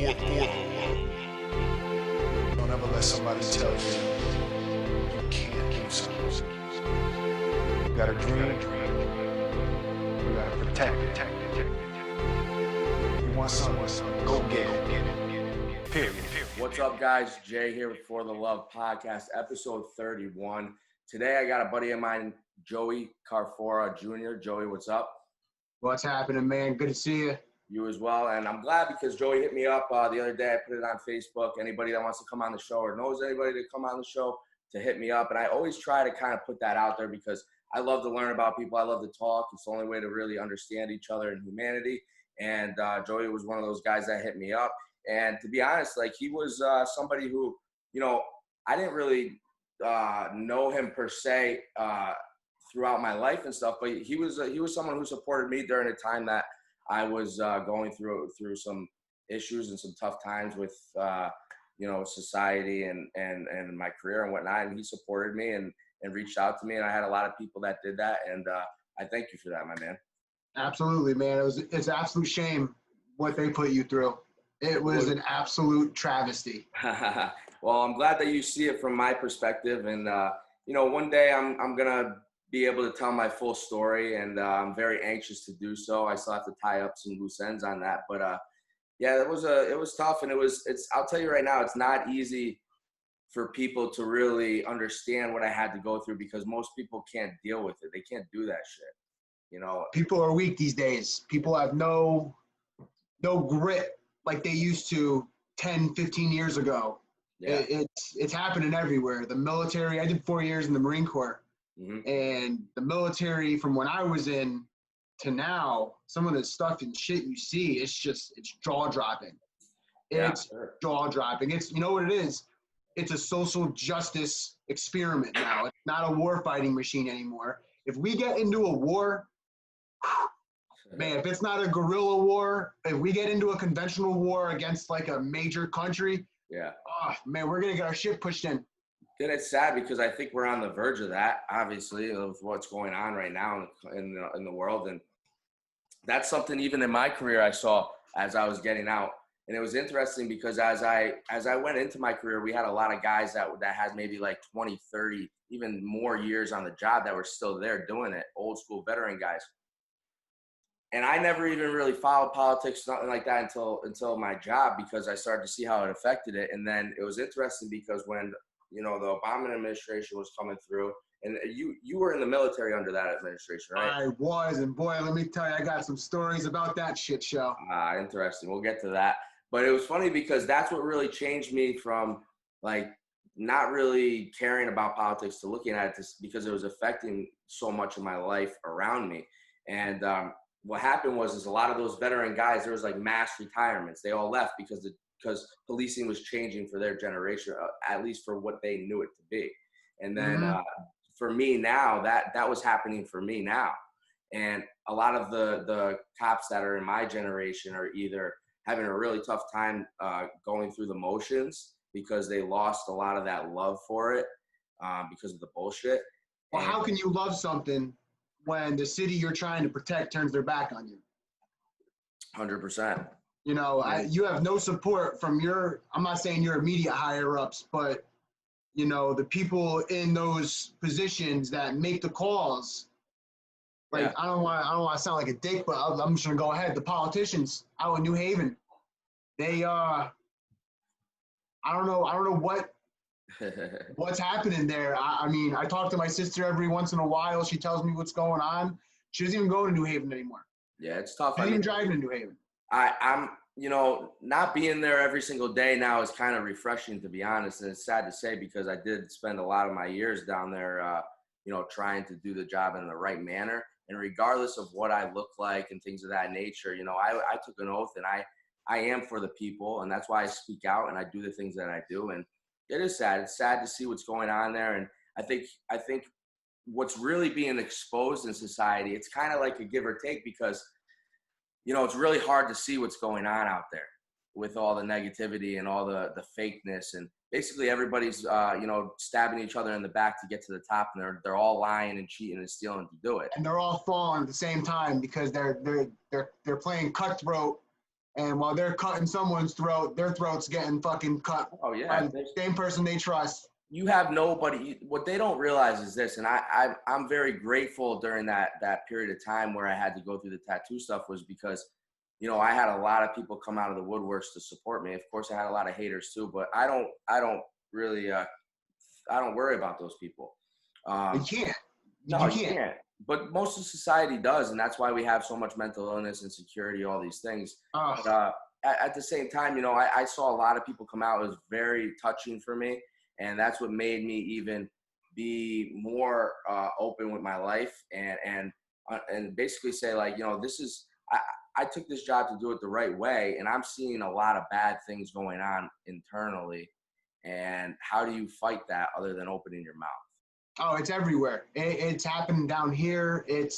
Don't ever let somebody tell you you can't do something. You got a dream. You gotta protect it. You want something, go get it. Period. What's up, guys? Jay here with For the Love Podcast, episode 31. Today, I got a buddy of mine, Joey Carfora Jr. Joey, what's up? What's happening, man? Good to see you. You as well. And I'm glad because Joey hit me up the other day. I put it on Facebook. Anybody that wants to come on the show or knows anybody to come on the show to hit me up. And I always try to kind of put that out there because I love to learn about people. I love to talk. It's the only way to really understand each other and humanity. And Joey was one of those guys that hit me up. And to be honest, like he was somebody who, you know, I didn't really know him per se throughout my life and stuff, but he was someone who supported me during a time that I was going through some issues and some tough times with society and my career and whatnot. And he supported me and reached out to me, and I had a lot of people that did that, and I thank you for that, my man. Absolutely, man. It's an absolute shame what they put you through. It was an absolute travesty. Well, I'm glad that you see it from my perspective, and one day I'm gonna be able to tell my full story, and I'm very anxious to do so. I still have to tie up some loose ends on that, but it was tough, and I'll tell you right now, it's not easy for people to really understand what I had to go through because most people can't deal with it. They can't do that shit. You know, people are weak these days. People have no grit like they used to 10, 15 years ago. Yeah. It's happening everywhere. The military, I did 4 years in the Marine Corps. Mm-hmm. And the military, from when I was in to now, some of the stuff and shit you see, it's jaw-dropping. It's jaw-dropping. It's, you know what it is? It's a social justice experiment now. It's not a war fighting machine anymore. If we get into a war, man, if it's not a guerrilla war, if we get into a conventional war against like a major country, oh man, we're gonna get our shit pushed in. Then it's sad because I think we're on the verge of that, obviously, of what's going on right now in the world, and that's something even in my career I saw as I was getting out. And it was interesting because as I went into my career, we had a lot of guys that had maybe like 20, 30, even more years on the job that were still there doing it, old school veteran guys. And I never even really followed politics, nothing like that until my job, because I started to see how it affected it. And then it was interesting because when, the Obama administration was coming through, and you were in the military under that administration, right? I was, and boy, let me tell you, I got some stories about that shit show. Interesting. We'll get to that. But it was funny because that's what really changed me from like not really caring about politics to looking at it because it was affecting so much of my life around me. And what happened was a lot of those veteran guys, there was like mass retirements. They all left because policing was changing for their generation, at least for what they knew it to be. And then for me now, that was happening for me now. And a lot of the cops that are in my generation are either having a really tough time going through the motions because they lost a lot of that love for it because of the bullshit. Well, how can you love something when the city you're trying to protect turns their back on you? 100%. You have no support from I'm not saying your immediate higher ups, but the people in those positions that make the calls. Like, yeah. I don't want to sound like a dick, but I'm just gonna go ahead. The politicians out in New Haven, they I don't know what's happening there. I mean, I talk to my sister every once in a while. She tells me what's going on. She doesn't even go to New Haven anymore. Yeah, it's tough. She doesn't even drive to New Haven. I'm not being there every single day now is kind of refreshing, to be honest. And it's sad to say because I did spend a lot of my years down there, trying to do the job in the right manner. And regardless of what I look like and things of that nature, I took an oath and I am for the people. And that's why I speak out and I do the things that I do. And it is sad. It's sad to see what's going on there. And I think what's really being exposed in society, it's kind of like a give or take because, it's really hard to see what's going on out there with all the negativity and all the fakeness. And basically everybody's, stabbing each other in the back to get to the top, and they're all lying and cheating and stealing to do it. And they're all falling at the same time because they're playing cutthroat and while they're cutting someone's throat, their throat's getting fucking cut Oh yeah, by the same person they trust. you have nobody. What they don't realize is this, and I'm very grateful during that period of time where I had to go through the tattoo stuff, was because, you know, I had a lot of people come out of the woodworks to support me. Of course, I had a lot of haters too, but I don't really I don't worry about those people. You can't. No, you can't. But most of society does, and that's why we have so much mental illness, insecurity, all these things. But, at the same time, you know, I saw a lot of people come out. It was very touching for me, and that's what made me even be more open with my life and basically say, like, you know, this is I took this job to do it the right way, and I'm seeing a lot of bad things going on internally. And how do you fight that other than opening your mouth? Oh, it's everywhere. It's happening down here. I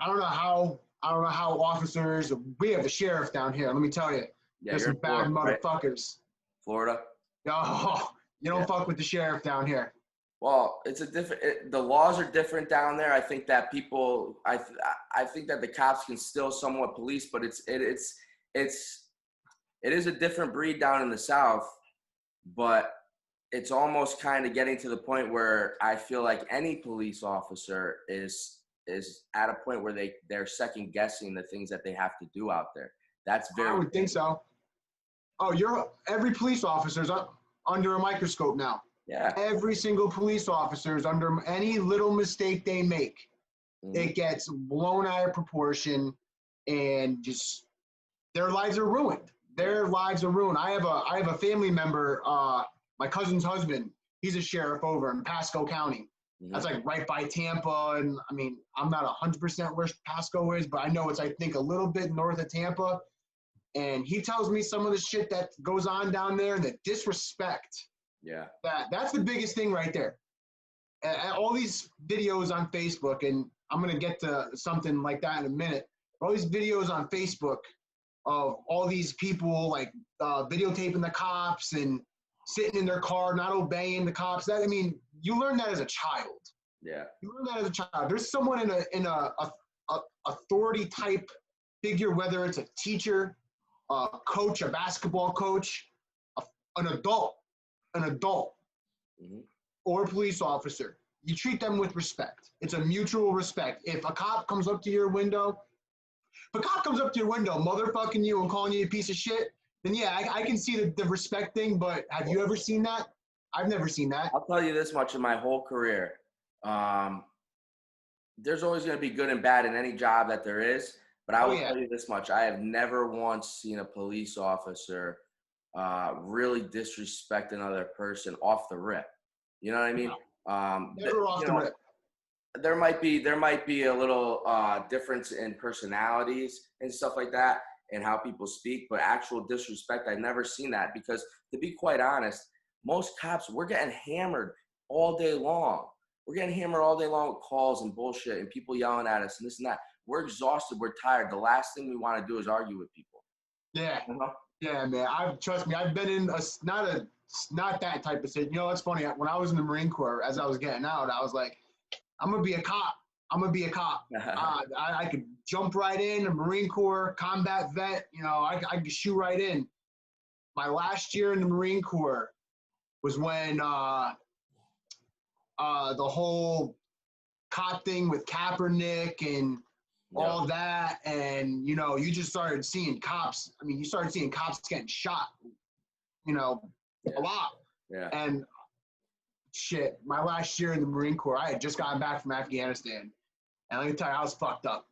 don't know how officers. We have the sheriff down here. Let me tell you, Yeah, there's some bad motherfuckers. Right? Florida. Oh, you don't fuck with the sheriff down here. Well, it's a different. The laws are different down there. I think that people. I think that the cops can still somewhat police, but it is a different breed down in the South. But it's almost kind of getting to the point where I feel like any police officer is at a point where they're second guessing the things that they have to do out there. That's very. I would think so. Oh, every police officer's under a microscope now. Yeah. Every single police officer is under any little mistake they make. Mm-hmm. It gets blown out of proportion, and just their lives are ruined. Their lives are ruined. I have a family member, my cousin's husband. He's a sheriff over in Pasco County. Mm-hmm. That's like right by Tampa. And I mean, I'm not 100% where Pasco is, but I know it's, I think, a little bit north of Tampa. And he tells me some of the shit that goes on down there, the disrespect. Yeah. That's the biggest thing right there. All these videos on Facebook, and I'm going to get to something like that in a minute. All these videos on Facebook of all these people like videotaping the cops and sitting in their car, not obeying the cops. I mean, you learn that as a child. Yeah. You learn that as a child. There's someone in a authority type figure, whether it's a teacher, a coach, a basketball coach, an adult, mm-hmm. or a police officer. You treat them with respect. It's a mutual respect. If a cop comes up to your window, motherfucking you and calling you a piece of shit, then yeah, I can see the respect thing, but have you ever seen that? I've never seen that. I'll tell you this much in my whole career. There's always going to be good and bad in any job that there is, but I will tell you this much. I have never once seen a police officer really disrespect another person off the rip. You know what I mean? Never off the rip. There might be a little difference in personalities and stuff like that and how people speak, but actual disrespect, I've never seen that, because to be quite honest, most cops, we're getting hammered all day long. We're getting hammered all day long with calls and bullshit and people yelling at us and this and that. We're exhausted. We're tired. The last thing we want to do is argue with people. Yeah. Uh-huh. Yeah, man. Trust me, I've been in not that type of situation. You know, it's funny. When I was in the Marine Corps, as I was getting out, I was like, I'm going to be a cop. I could jump right in, a Marine Corps, combat vet. You know, I could shoot right in. My last year in the Marine Corps was when the whole cop thing with Kaepernick and all that. And, you know, you just started seeing cops. I mean, you started seeing cops getting shot, you know, a lot. Yeah. And shit, my last year in the Marine Corps, I had just gotten back from Afghanistan. And let me tell you, I was fucked up.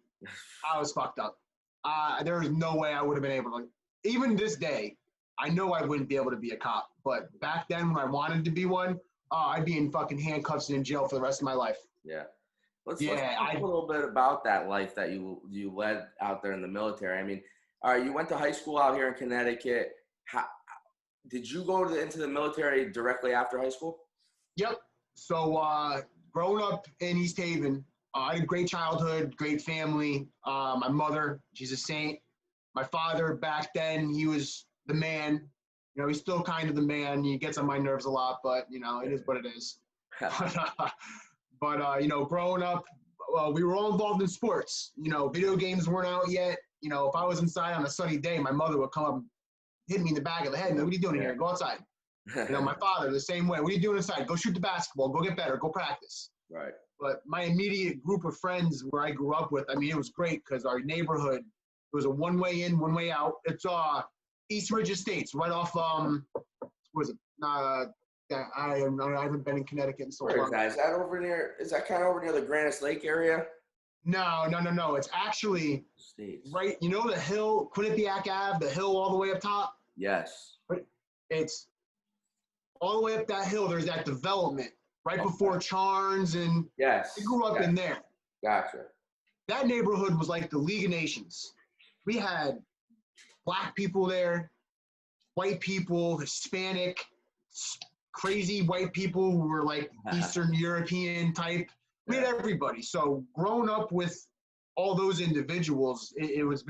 There was no way I would have been able to. Even this day, I know I wouldn't be able to be a cop. But back then, when I wanted to be one, I'd be in fucking handcuffs and in jail for the rest of my life. Yeah. Let's talk a little bit about that life that you led out there in the military. I mean, all right, you went to high school out here in Connecticut. Did you go into the military directly after high school? Yep. So growing up in East Haven, I had a great childhood, great family. My mother, she's a saint. My father, back then, he was the man. You know, he's still kind of the man. He gets on my nerves a lot, but, you know, it is what it is. But you know, growing up, we were all involved in sports. You know, video games weren't out yet. You know, if I was inside on a sunny day, my mother would come up and hit me in the back of the head. And, what are you doing here? Go outside. You know, my father, the same way. What are you doing inside? Go shoot the basketball. Go get better. Go practice. Right. But my immediate group of friends where I grew up with, I mean, it was great because our neighborhood, it was a one-way in, one-way out. It's East Ridge Estates, right off, what was it? I haven't been in Connecticut in so long. Is that over near, is that kind of over near the Granite Lake area? No. It's actually right, you know the hill, Quinnipiac Ave, the hill all the way up top? Yes. It's all the way up that hill. There's that development right before Charnes, and I grew up in there. Gotcha. That neighborhood was like the League of Nations. We had black people there, white people, Hispanic, crazy white people who were like Eastern European type. We had everybody. So growing up with all those individuals, it was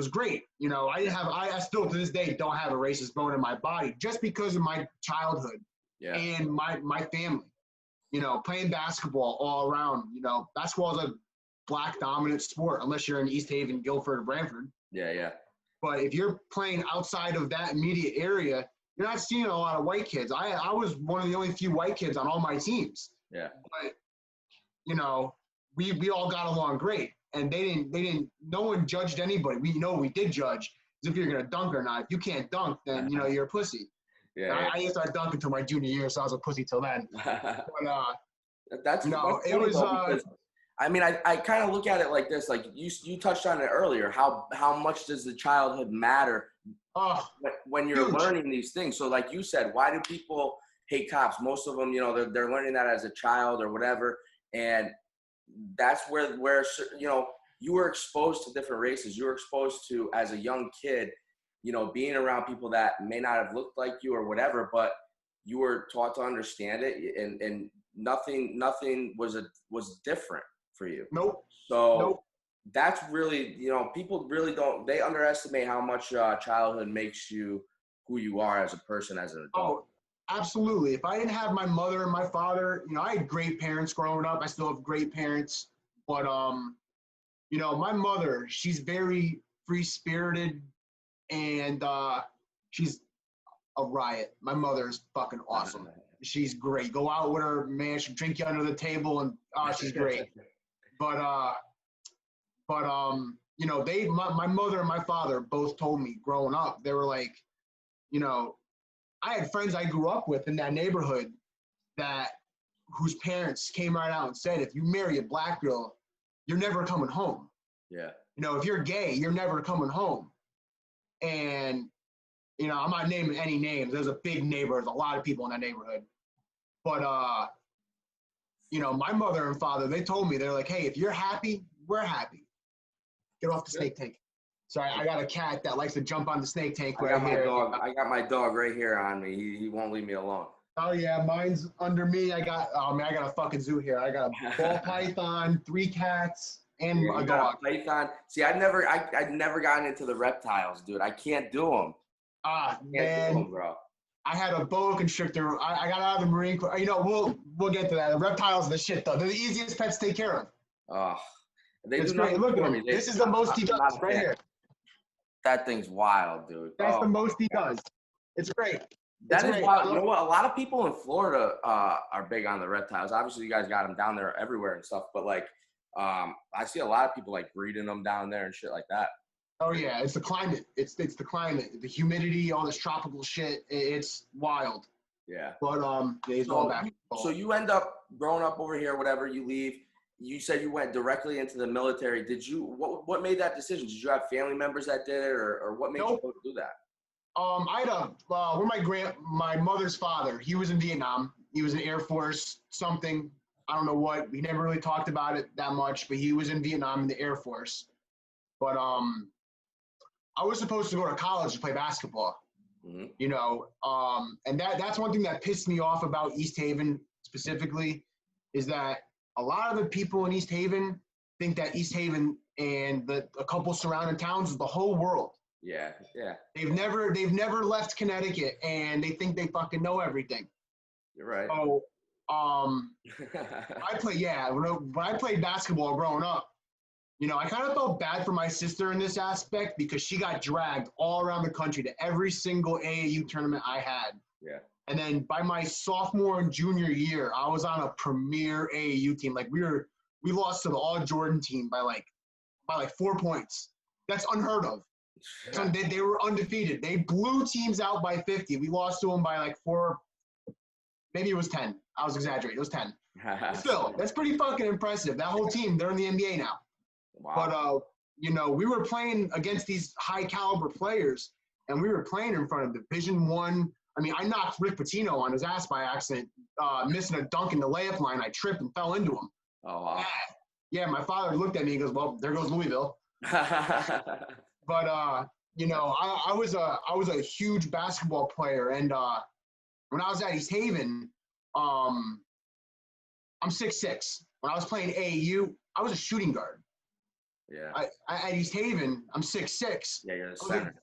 great. You know, I still to this day don't have a racist bone in my body just because of my childhood and my family. You know, playing basketball all around. You know, basketball is a black dominant sport unless you're in East Haven, Guilford, or Brantford. Yeah. But if you're playing outside of that immediate area, you're not seeing a lot of white kids. I was one of the only few white kids on all my teams. Yeah. But, you know, we all got along great. And no one judged anybody. We did judge if you're going to dunk or not. If you can't dunk, then, you know, you're a pussy. Yeah. I didn't start dunking until my junior year, so I was a pussy till then. But, that's it was, because, I mean, I kind of look at it like this, like you touched on it earlier, how much does the childhood matter when you're learning these things? So like you said, why do people hate cops? Most of them, you know, they're learning that as a child or whatever. And that's where, you know, you were exposed to different races. You were exposed to, as a young kid, you know, being around people that may not have looked like you or whatever, but you were taught to understand it, and nothing was different for you. Nope. So that's really, you know, people really they underestimate how much childhood makes you who you are as a person, as an adult. Oh, absolutely. If I didn't have my mother and my father, you know, I had great parents growing up. I still have great parents. But, you know, my mother, she's very free-spirited, and she's a riot. My mother is fucking awesome. She's great. Go out with her, man. She'll drink you under the table, and she's great. But you know, my mother and my father both told me growing up, they were like, you know, I had friends I grew up with in that neighborhood whose parents came right out and said, if you marry a black girl, you're never coming home. Yeah. You know, if you're gay, you're never coming home. And, you know, I'm not naming any names. There's a big neighborhood. There's a lot of people in that neighborhood. But, you know, my mother and father, they told me, they're like, hey, if you're happy, we're happy. Get off the snake tank. Sorry, I got a cat that likes to jump on the snake tank right here. I got my dog right here on me. He won't leave me alone. Oh, yeah, mine's under me. I got a fucking zoo here. I got a ball python, 3 cats, and a dog. Python. See, I've never gotten into the reptiles, dude. I can't do them. Man, do them, bro. I had a boa constrictor. I got out of the Marine Corps. You know, we'll get to that. The reptiles are the shit, though. They're the easiest pets to take care of. Oh, it's great. Look at him. This is the most he does right here. That thing's wild, dude. That's the most he does. It's great. That is wild. You know what? A lot of people in Florida are big on the reptiles. Obviously, you guys got them down there everywhere and stuff. But like, I see a lot of people like breeding them down there and shit like that. Oh yeah, it's the climate. It's the climate, the humidity, all this tropical shit. It's wild. Yeah. But he's going back. So you end up growing up over here, whatever. You leave. You said you went directly into the military. Did you? What made that decision? Did you have family members that did it, or what made you do that? I had my mother's father. He was in Vietnam. He was in Air Force something. I don't know what. We never really talked about it that much, but he was in Vietnam in the Air Force. But I was supposed to go to college to play basketball. Mm-hmm. You know, and that's one thing that pissed me off about East Haven specifically, is that a lot of the people in East Haven think that East Haven and a couple surrounding towns is the whole world. Yeah, yeah. They've never left Connecticut, and they think they fucking know everything. You're right. So When I played basketball growing up, you know, I kind of felt bad for my sister in this aspect because she got dragged all around the country to every single AAU tournament I had. Yeah. And then by my sophomore and junior year, I was on a premier AAU team. Like we lost to the All Jordan team by like 4 points. That's unheard of. So they were undefeated. They blew teams out by 50. We lost to them by like 4, maybe it was 10. I was exaggerating. It was 10. Still, that's pretty fucking impressive. That whole team, they're in the NBA now. Wow. But, you know, we were playing against these high caliber players, and we were playing in front of Division One. I mean, I knocked Rick Pitino on his ass by accident, missing a dunk in the layup line. I tripped and fell into him. Oh, wow. Yeah, my father looked at me and goes, well, there goes Louisville. But, you know, I was a huge basketball player. And when I was at East Haven, I'm 6'6". When I was playing AAU, I was a shooting guard. Yeah. At East Haven, I'm 6'6". Yeah, you're the center.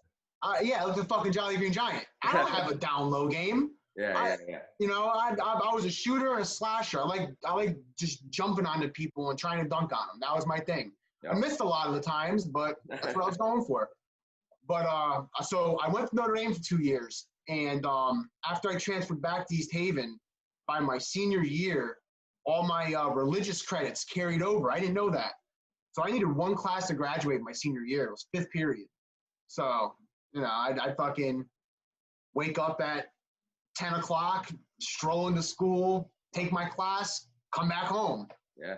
I was a fucking Jolly Green Giant. I don't have a down low game. Yeah. You know, I was a shooter and a slasher. I like just jumping onto people and trying to dunk on them. That was my thing. Yep. I missed a lot of the times, but that's what I was going for. But so I went to Notre Dame for 2 years, and after I transferred back to East Haven, by my senior year, all my religious credits carried over. I didn't know that. So I needed one class to graduate my senior year. It was 5th period. So, you know, I'd fucking wake up at 10 o'clock, stroll into school, take my class, come back home. Yeah.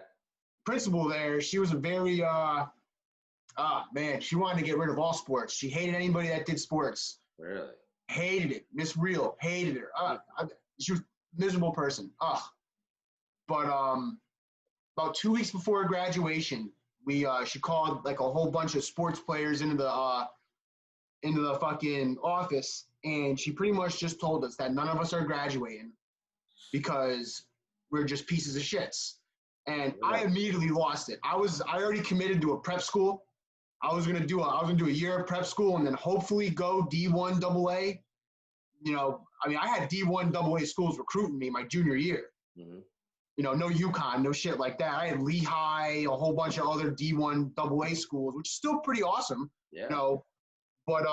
Principal there, she was a very, she wanted to get rid of all sports. She hated anybody that did sports. Really? Hated it. Miss Real, hated her. She was a miserable person. But about 2 weeks before graduation, she called like a whole bunch of sports players into the fucking office, and she pretty much just told us that none of us are graduating because we're just pieces of shits. And I immediately lost it. I already committed to a prep school. I was gonna do a year of prep school and then hopefully go D1 AA. You know, I mean, I had D1 AA schools recruiting me my junior year. Mm-hmm. You know, no UConn, no shit like that. I had Lehigh, a whole bunch of other D1 AA schools, which is still pretty awesome. Yeah. You know, but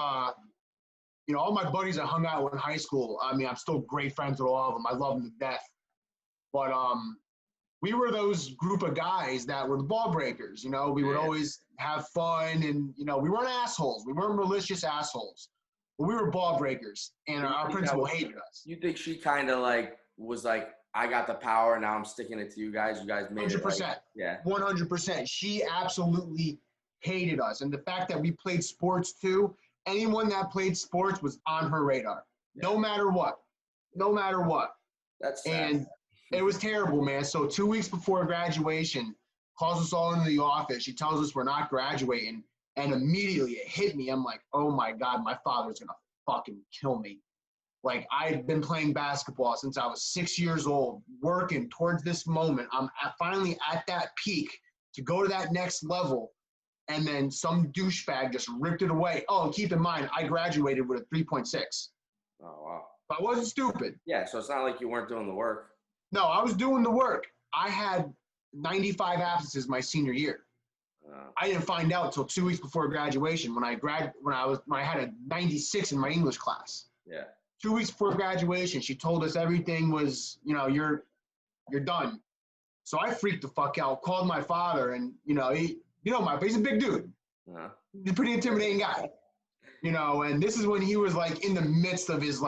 you know, all my buddies I hung out with in high school, I mean, I'm still great friends with all of them. I love them to death. But we were those group of guys that were the ball breakers. You know, we would always have fun, and you know, we weren't assholes. We weren't malicious assholes, but we were ball breakers, and our principal hated us. You think she kind of like was like, I got the power, now I'm sticking it to you guys. You guys made 100%. It. Like, yeah. 100%. She absolutely hated us, and the fact that we played sports too. Anyone that played sports was on her radar, no matter what. No matter what. That's sad. And it was terrible, man. So 2 weeks before graduation, calls us all into the office. She tells us we're not graduating, and immediately it hit me. I'm like, oh my God, my father's gonna fucking kill me. Like, I've been playing basketball since I was 6 years old, working towards this moment. I'm finally at that peak to go to that next level, and then some douchebag just ripped it away. Oh, and keep in mind, I graduated with a 3.6. Oh, wow. But I wasn't stupid. Yeah, so it's not like you weren't doing the work. No, I was doing the work. I had 95 absences my senior year. I didn't find out until 2 weeks before graduation when I had a 96 in my English class. Yeah. 2 weeks before graduation, she told us everything was, you know, you're done. So I freaked the fuck out, called my father, and you know, he's a big dude. Uh-huh. He's a pretty intimidating guy. You know, and this is when he was like in the midst of his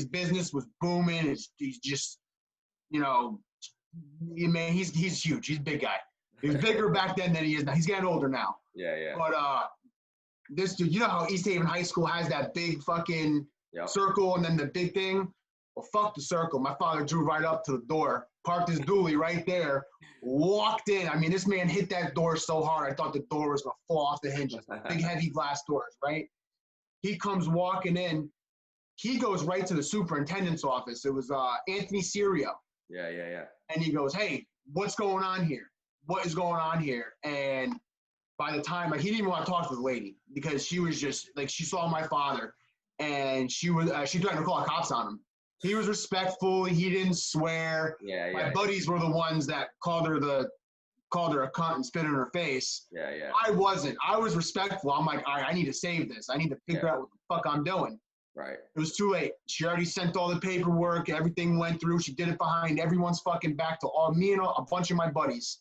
business was booming. He's just, you know, man, he's huge. He's a big guy. He was bigger back then than he is now. He's getting older now. Yeah. But this dude, you know how East Haven High School has that big fucking circle and then the big thing? Well, fuck the circle. My father drew right up to the door, parked his dually right there, walked in. I mean, this man hit that door so hard, I thought the door was going to fall off the hinges. Big, heavy glass doors, right? He comes walking in. He goes right to the superintendent's office. It was Anthony Serio. Yeah. And he goes, hey, what's going on here? What is going on here? And by the time, he didn't even want to talk to the lady because she was just, like, she saw my father and she threatened to call the cops on him. He was respectful. He didn't swear. Yeah, My buddies were the ones that called her a cunt and spit in her face. Yeah, yeah. I wasn't. I was respectful. I'm like, all right, I need to save this. I need to figure out what the fuck I'm doing. Right. It was too late. She already sent all the paperwork. Everything went through. She did it behind everyone's fucking back to all me and a bunch of my buddies,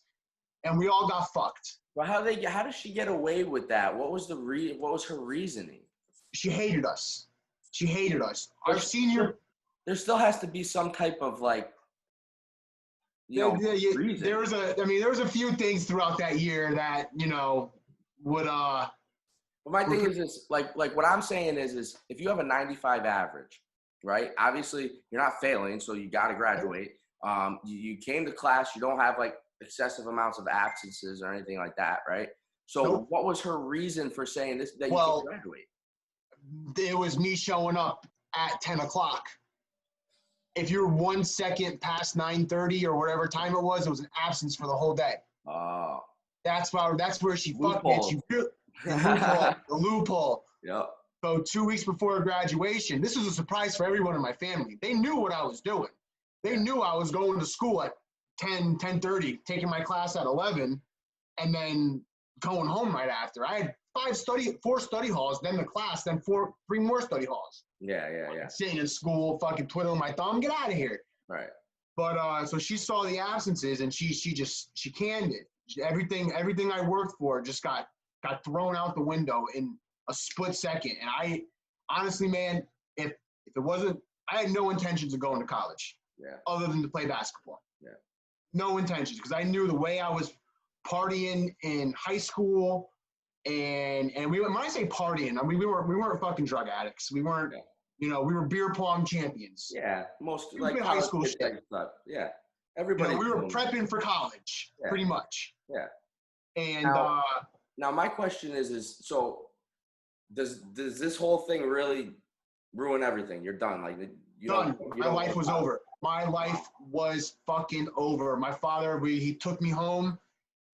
and we all got fucked. Well, how does she get away with that? What was what was her reasoning? She hated us. She hated us. Our senior. There still has to be some type of like, reason. There was a few things throughout that year that would But my thing is like what I'm saying is if you have a 95 average, right? Obviously you're not failing, so you got to graduate. You came to class. You don't have like excessive amounts of absences or anything like that, right? So Nope. What was her reason for saying this that you can't graduate? It was me showing up at 10 o'clock. If you're 1 second past 9:30 or whatever time it was an absence for the whole day. Oh. That's where she fucked me. The loophole. Yep. So 2 weeks before graduation, this was a surprise for everyone in my family. They knew what I was doing. They knew I was going to school at 10:30, taking my class at 11, and then going home right after. I had 4 study halls, then the class, then 3 more study halls. Yeah. Sitting in school, fucking twiddling my thumb, get out of here. Right. But so she saw the absences and she canned it. Everything I worked for just got thrown out the window in a split second. And I honestly, man, if it wasn't, I had no intentions of going to college. Yeah. Other than to play basketball. Yeah. No intentions, because I knew the way I was partying in high school. And when I say partying, I mean we weren't fucking drug addicts. We weren't, we were beer pong champions. Yeah, most like high school shit. Stuff. Yeah, everybody. We were prepping for college, pretty much. Yeah. And now my question is so does this whole thing really ruin everything? You're done. Like done. My life was over. My life was fucking over. My father, he took me home,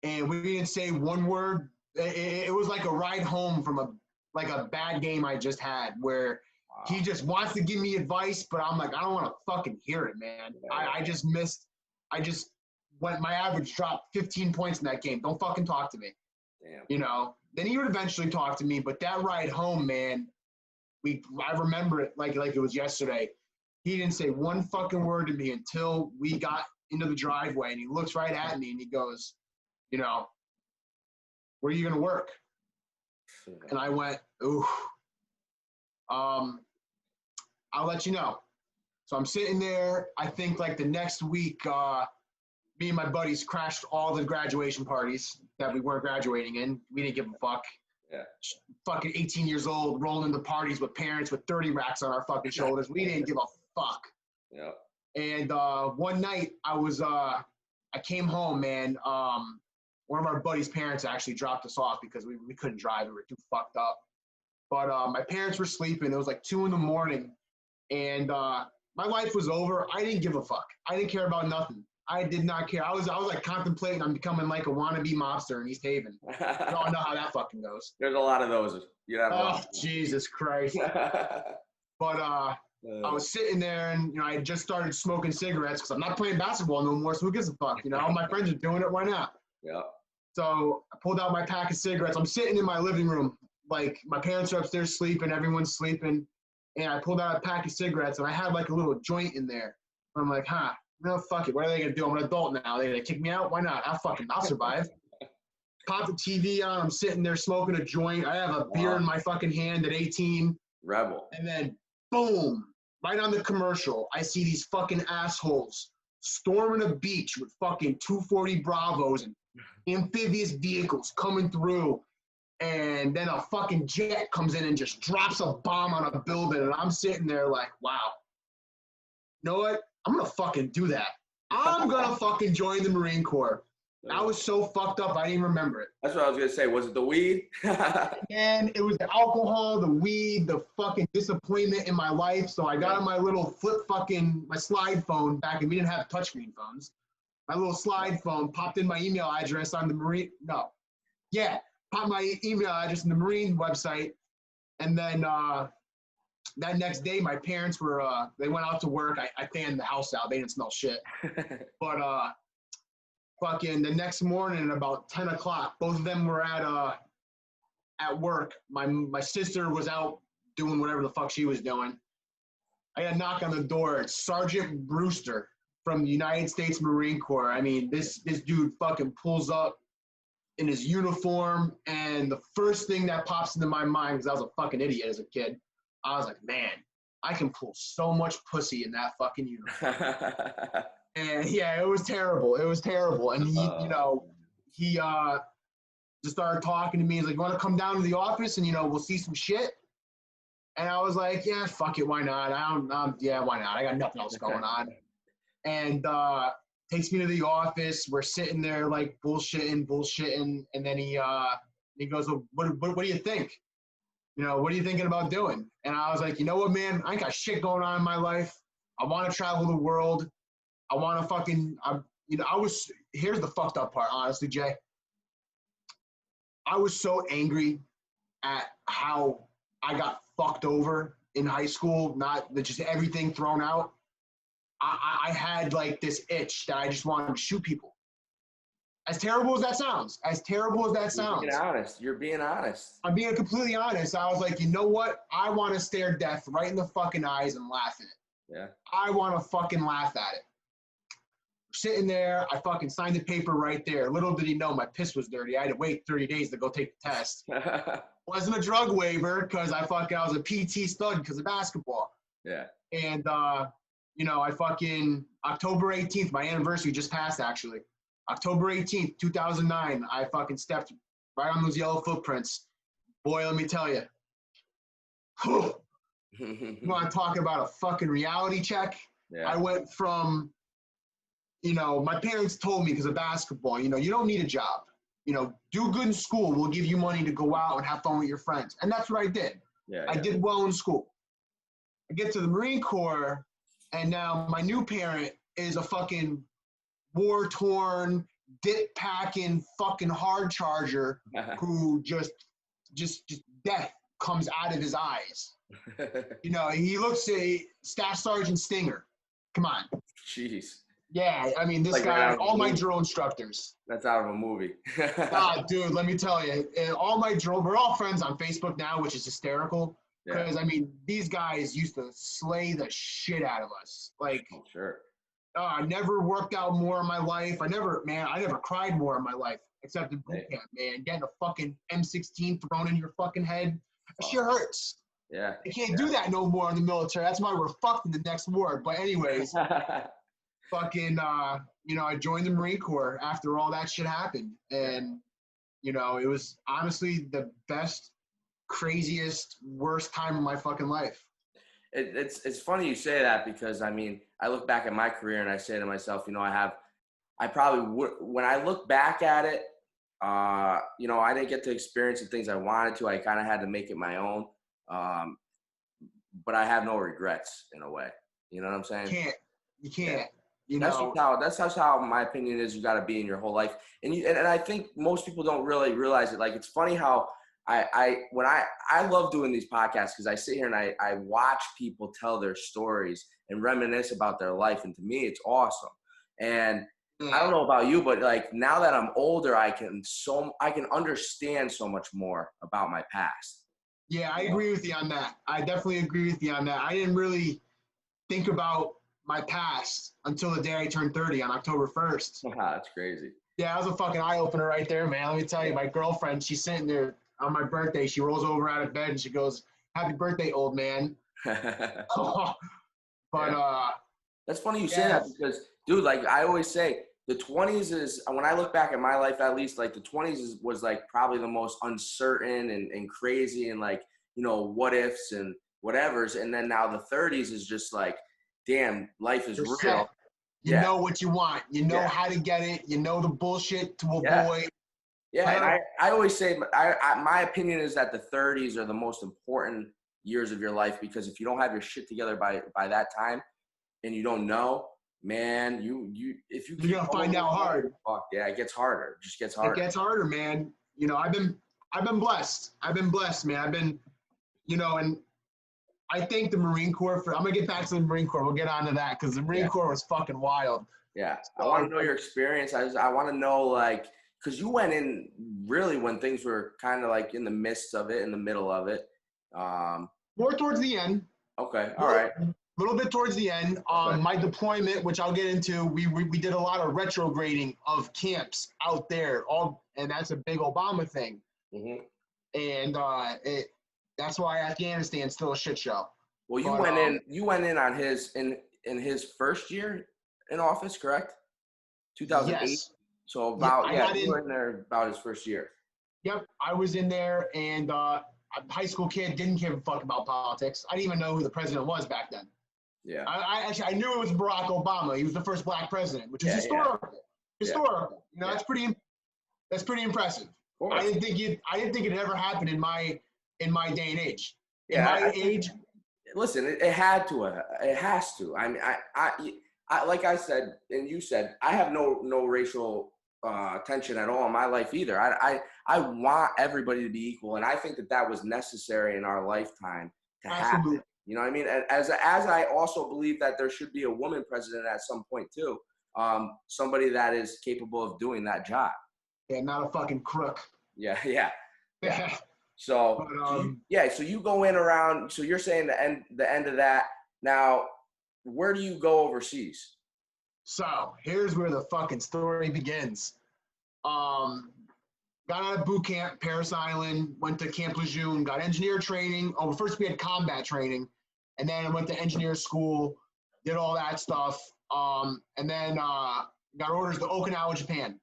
and we didn't say one word. It was like a ride home from a bad game I just had, where he just wants to give me advice, but I'm like, I don't want to fucking hear it, man. My average dropped 15 points in that game. Don't fucking talk to me. Damn. Then he would eventually talk to me, but that ride home, man, I remember it like it was yesterday. He didn't say one fucking word to me until we got into the driveway, and he looks right at me and he goes, where are you going to work? And I went, ooh, I'll let you know. So I'm sitting there. I think like the next week, me and my buddies crashed all the graduation parties that we weren't graduating in. We didn't give a fuck. Yeah. Fucking 18 years old, rolling into parties with parents with 30 racks on our fucking shoulders. We didn't give a fuck. Yeah. And one night I came home, man. One of our buddies' parents actually dropped us off because we couldn't drive. We were too fucked up. But my parents were sleeping. It was like 2 a.m. And my life was over. I didn't give a fuck. I didn't care about nothing. I did not care. I was like contemplating on becoming like a wannabe mobster in East Haven. You all know how that fucking goes. There's a lot of those. Oh, Jesus Christ. But I was sitting there, and I had just started smoking cigarettes because I'm not playing basketball no more, so who gives a fuck? All my friends are doing it. Why not? Yeah. So I pulled out my pack of cigarettes. I'm sitting in my living room, like my parents are upstairs sleeping, everyone's sleeping, and I pulled out a pack of cigarettes, and I had like a little joint in there. I'm like, no, fuck it. What are they gonna do? I'm an adult now. They're gonna kick me out? Why not? I'll survive. Pop the TV on. I'm sitting there smoking a joint. I have a beer in my fucking hand at 18. Rebel. And then, boom, right on the commercial, I see these fucking assholes storming a beach with fucking 240 Bravos and amphibious vehicles coming through. And then a fucking jet comes in and just drops a bomb on a building. And I'm sitting there like, wow. You know what? I'm going to fucking do that. I'm going to fucking join the Marine Corps. I was so fucked up, I didn't even remember it. That's what I was going to say. Was it the weed? And it was the alcohol, the weed, the fucking disappointment in my life. So I got on my little my slide phone back, and we didn't have touchscreen phones. My little slide phone, popped in my email address on the Marine, popped my email address in the Marine website. And then that next day, my parents were, they went out to work. I fanned the house out. They didn't smell shit. But fucking the next morning, about 10 o'clock, both of them were at work. My sister was out doing whatever the fuck she was doing. I got a knock on the door. It's Sergeant Brewster from the United States Marine Corps. I mean, this dude fucking pulls up in his uniform, and the first thing that pops into my mind, because I was a fucking idiot as a kid, I was like, man, I can pull so much pussy in that fucking uniform. And yeah, it was terrible. It was terrible. And he just started talking to me. He's like, you want to come down to the office and, we'll see some shit? And I was like, yeah, fuck it. Why not? Yeah, why not? I got nothing else going on. And takes me to the office. We're sitting there like bullshitting. And then he goes, well, what do you think? What are you thinking about doing? And I was like, you know what, man? I ain't got shit going on in my life. I want to travel the world. I want to fucking, here's the fucked up part, honestly, Jay. I was so angry at how I got fucked over in high school, not just everything thrown out. I had like this itch that I just wanted to shoot people. As terrible as that sounds. You're being honest. I'm being completely honest. I was like, you know what? I want to stare death right in the fucking eyes and laugh at it. Yeah. I want to fucking laugh at it. Sitting there, I fucking signed the paper right there. Little did he know my piss was dirty. I had to wait 30 days to go take the test. Wasn't a drug waiver because I was a PT stud because of basketball. Yeah. And, I fucking, October 18th, my anniversary just passed actually. October 18th, 2009, I fucking stepped right on those yellow footprints. Boy, let me tell you. You want to talk about a fucking reality check? Yeah. I went from, my parents told me because of basketball, you don't need a job. Do good in school. We'll give you money to go out and have fun with your friends. And that's what I did. Yeah, I did well in school. I get to the Marine Corps, and now my new parent is a fucking war-torn, dip-packing fucking hard charger who just death comes out of his eyes. He looks at Staff Sergeant Stinger. Come on. Jeez. Yeah, I mean, this like guy, all my drill instructors. That's out of a movie. Dude, let me tell you, all my drill, we're all friends on Facebook now, which is hysterical. Because, I mean, these guys used to slay the shit out of us. Like, sure. I never worked out more in my life. I never cried more in my life, except in boot camp, man. Getting a fucking M16 thrown in your fucking head, that shit hurts. Yeah. You can't do that no more in the military. That's why we're fucked in the next war. But anyways, fucking, I joined the Marine Corps after all that shit happened. And, it was honestly the best, craziest, worst time of my fucking life. It's funny you say that because, I mean, I look back at my career and I say to myself, I probably would, when I look back at it, I didn't get to experience the things I wanted to. I kind of had to make it my own. But I have no regrets in a way. You know what I'm saying? You can't. That's how my opinion is. You got to be in your whole life. And I think most people don't really realize it. Like, it's funny how I love doing these podcasts because I sit here and I watch people tell their stories and reminisce about their life. And to me, it's awesome. And I don't know about you, but like now that I'm older, I can understand so much more about my past. Yeah, I agree with you on that. I definitely agree with you on that. I didn't really think about my past until the day I turned 30 on October 1st. That's crazy. Yeah, that was a fucking eye-opener right there, man. Let me tell you, my girlfriend, she's sitting there on my birthday. She rolls over out of bed and she goes, "Happy birthday, old man." But that's funny you say that because, dude, like I always say, the 20s is, when I look back at my life, at least, like the 20s was like probably the most uncertain and crazy and like, what ifs and whatevers. And then now the 30s is just like, damn, life is real. Set. You know what you want. You know how to get it. You know the bullshit to avoid. Yeah, and I always say, my opinion is that the 30s are the most important years of your life because if you don't have your shit together by that time and you don't know, man, you're gonna find out hard. Fuck yeah, it gets harder. It just gets harder. It gets harder, man. I've been blessed. I've been blessed, man. I've been, and I thank the Marine Corps I'm gonna get back to the Marine Corps. We'll get on to that because the Marine Corps was fucking wild. Yeah, I So, want to know your experience. I want to know, like, because you went in really when things were kind of like in the midst of it, in the middle of it. More towards the end. Okay, all right. A little bit towards the end. Okay. My deployment, which I'll get into, we did a lot of retrograding of camps out there. And that's a big Obama thing. Mm-hmm. And that's why Afghanistan's still a shit show. Well, you went in on his in his first year in office, correct? 2008. Yes. So about you were in there about his first year. Yep, I was in there, and a high school kid, didn't give a fuck about politics. I didn't even know who the president was back then. Yeah. I knew it was Barack Obama. He was the first black president, which is historical. Historical. You know, that's pretty impressive. I didn't think it ever happened in my day and age. In my age. Listen, it had to. It has to. I mean, I like I said, and you said, I have no racial tension at all in my life either. I want everybody to be equal, and I think that was necessary in our lifetime to happen. You know what I mean? As I also believe that there should be a woman president at some point too. Somebody that is capable of doing that job. Yeah, not a fucking crook. Yeah. So so you go in around. So you're saying the end of that. Now, where do you go overseas? So here's where the fucking story begins. Got out of boot camp, Paris Island, went to Camp Lejeune, got engineer training. Oh, first we had combat training, and then I went to engineer school, did all that stuff, and then got orders to Okinawa, Japan.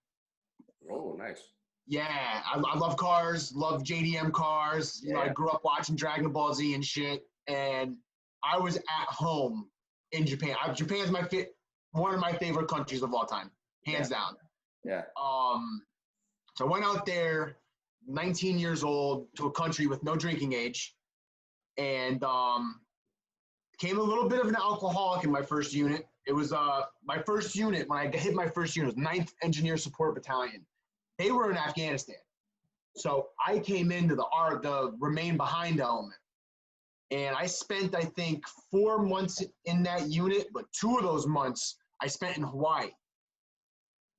Oh, nice. Yeah, I love cars, love JDM cars. You know, I grew up watching Dragon Ball Z and shit, and I was at home in Japan. Japan's one of my favorite countries of all time, hands down. Yeah. So I went out there, 19 years old, to a country with no drinking age, and became a little bit of an alcoholic in my first unit. It was my first unit, when I hit my first unit, was 9th Engineer Support Battalion. They were in Afghanistan. So I came into the remain behind element. And I spent, I think, 4 months in that unit, but 2 of those months I spent in Hawaii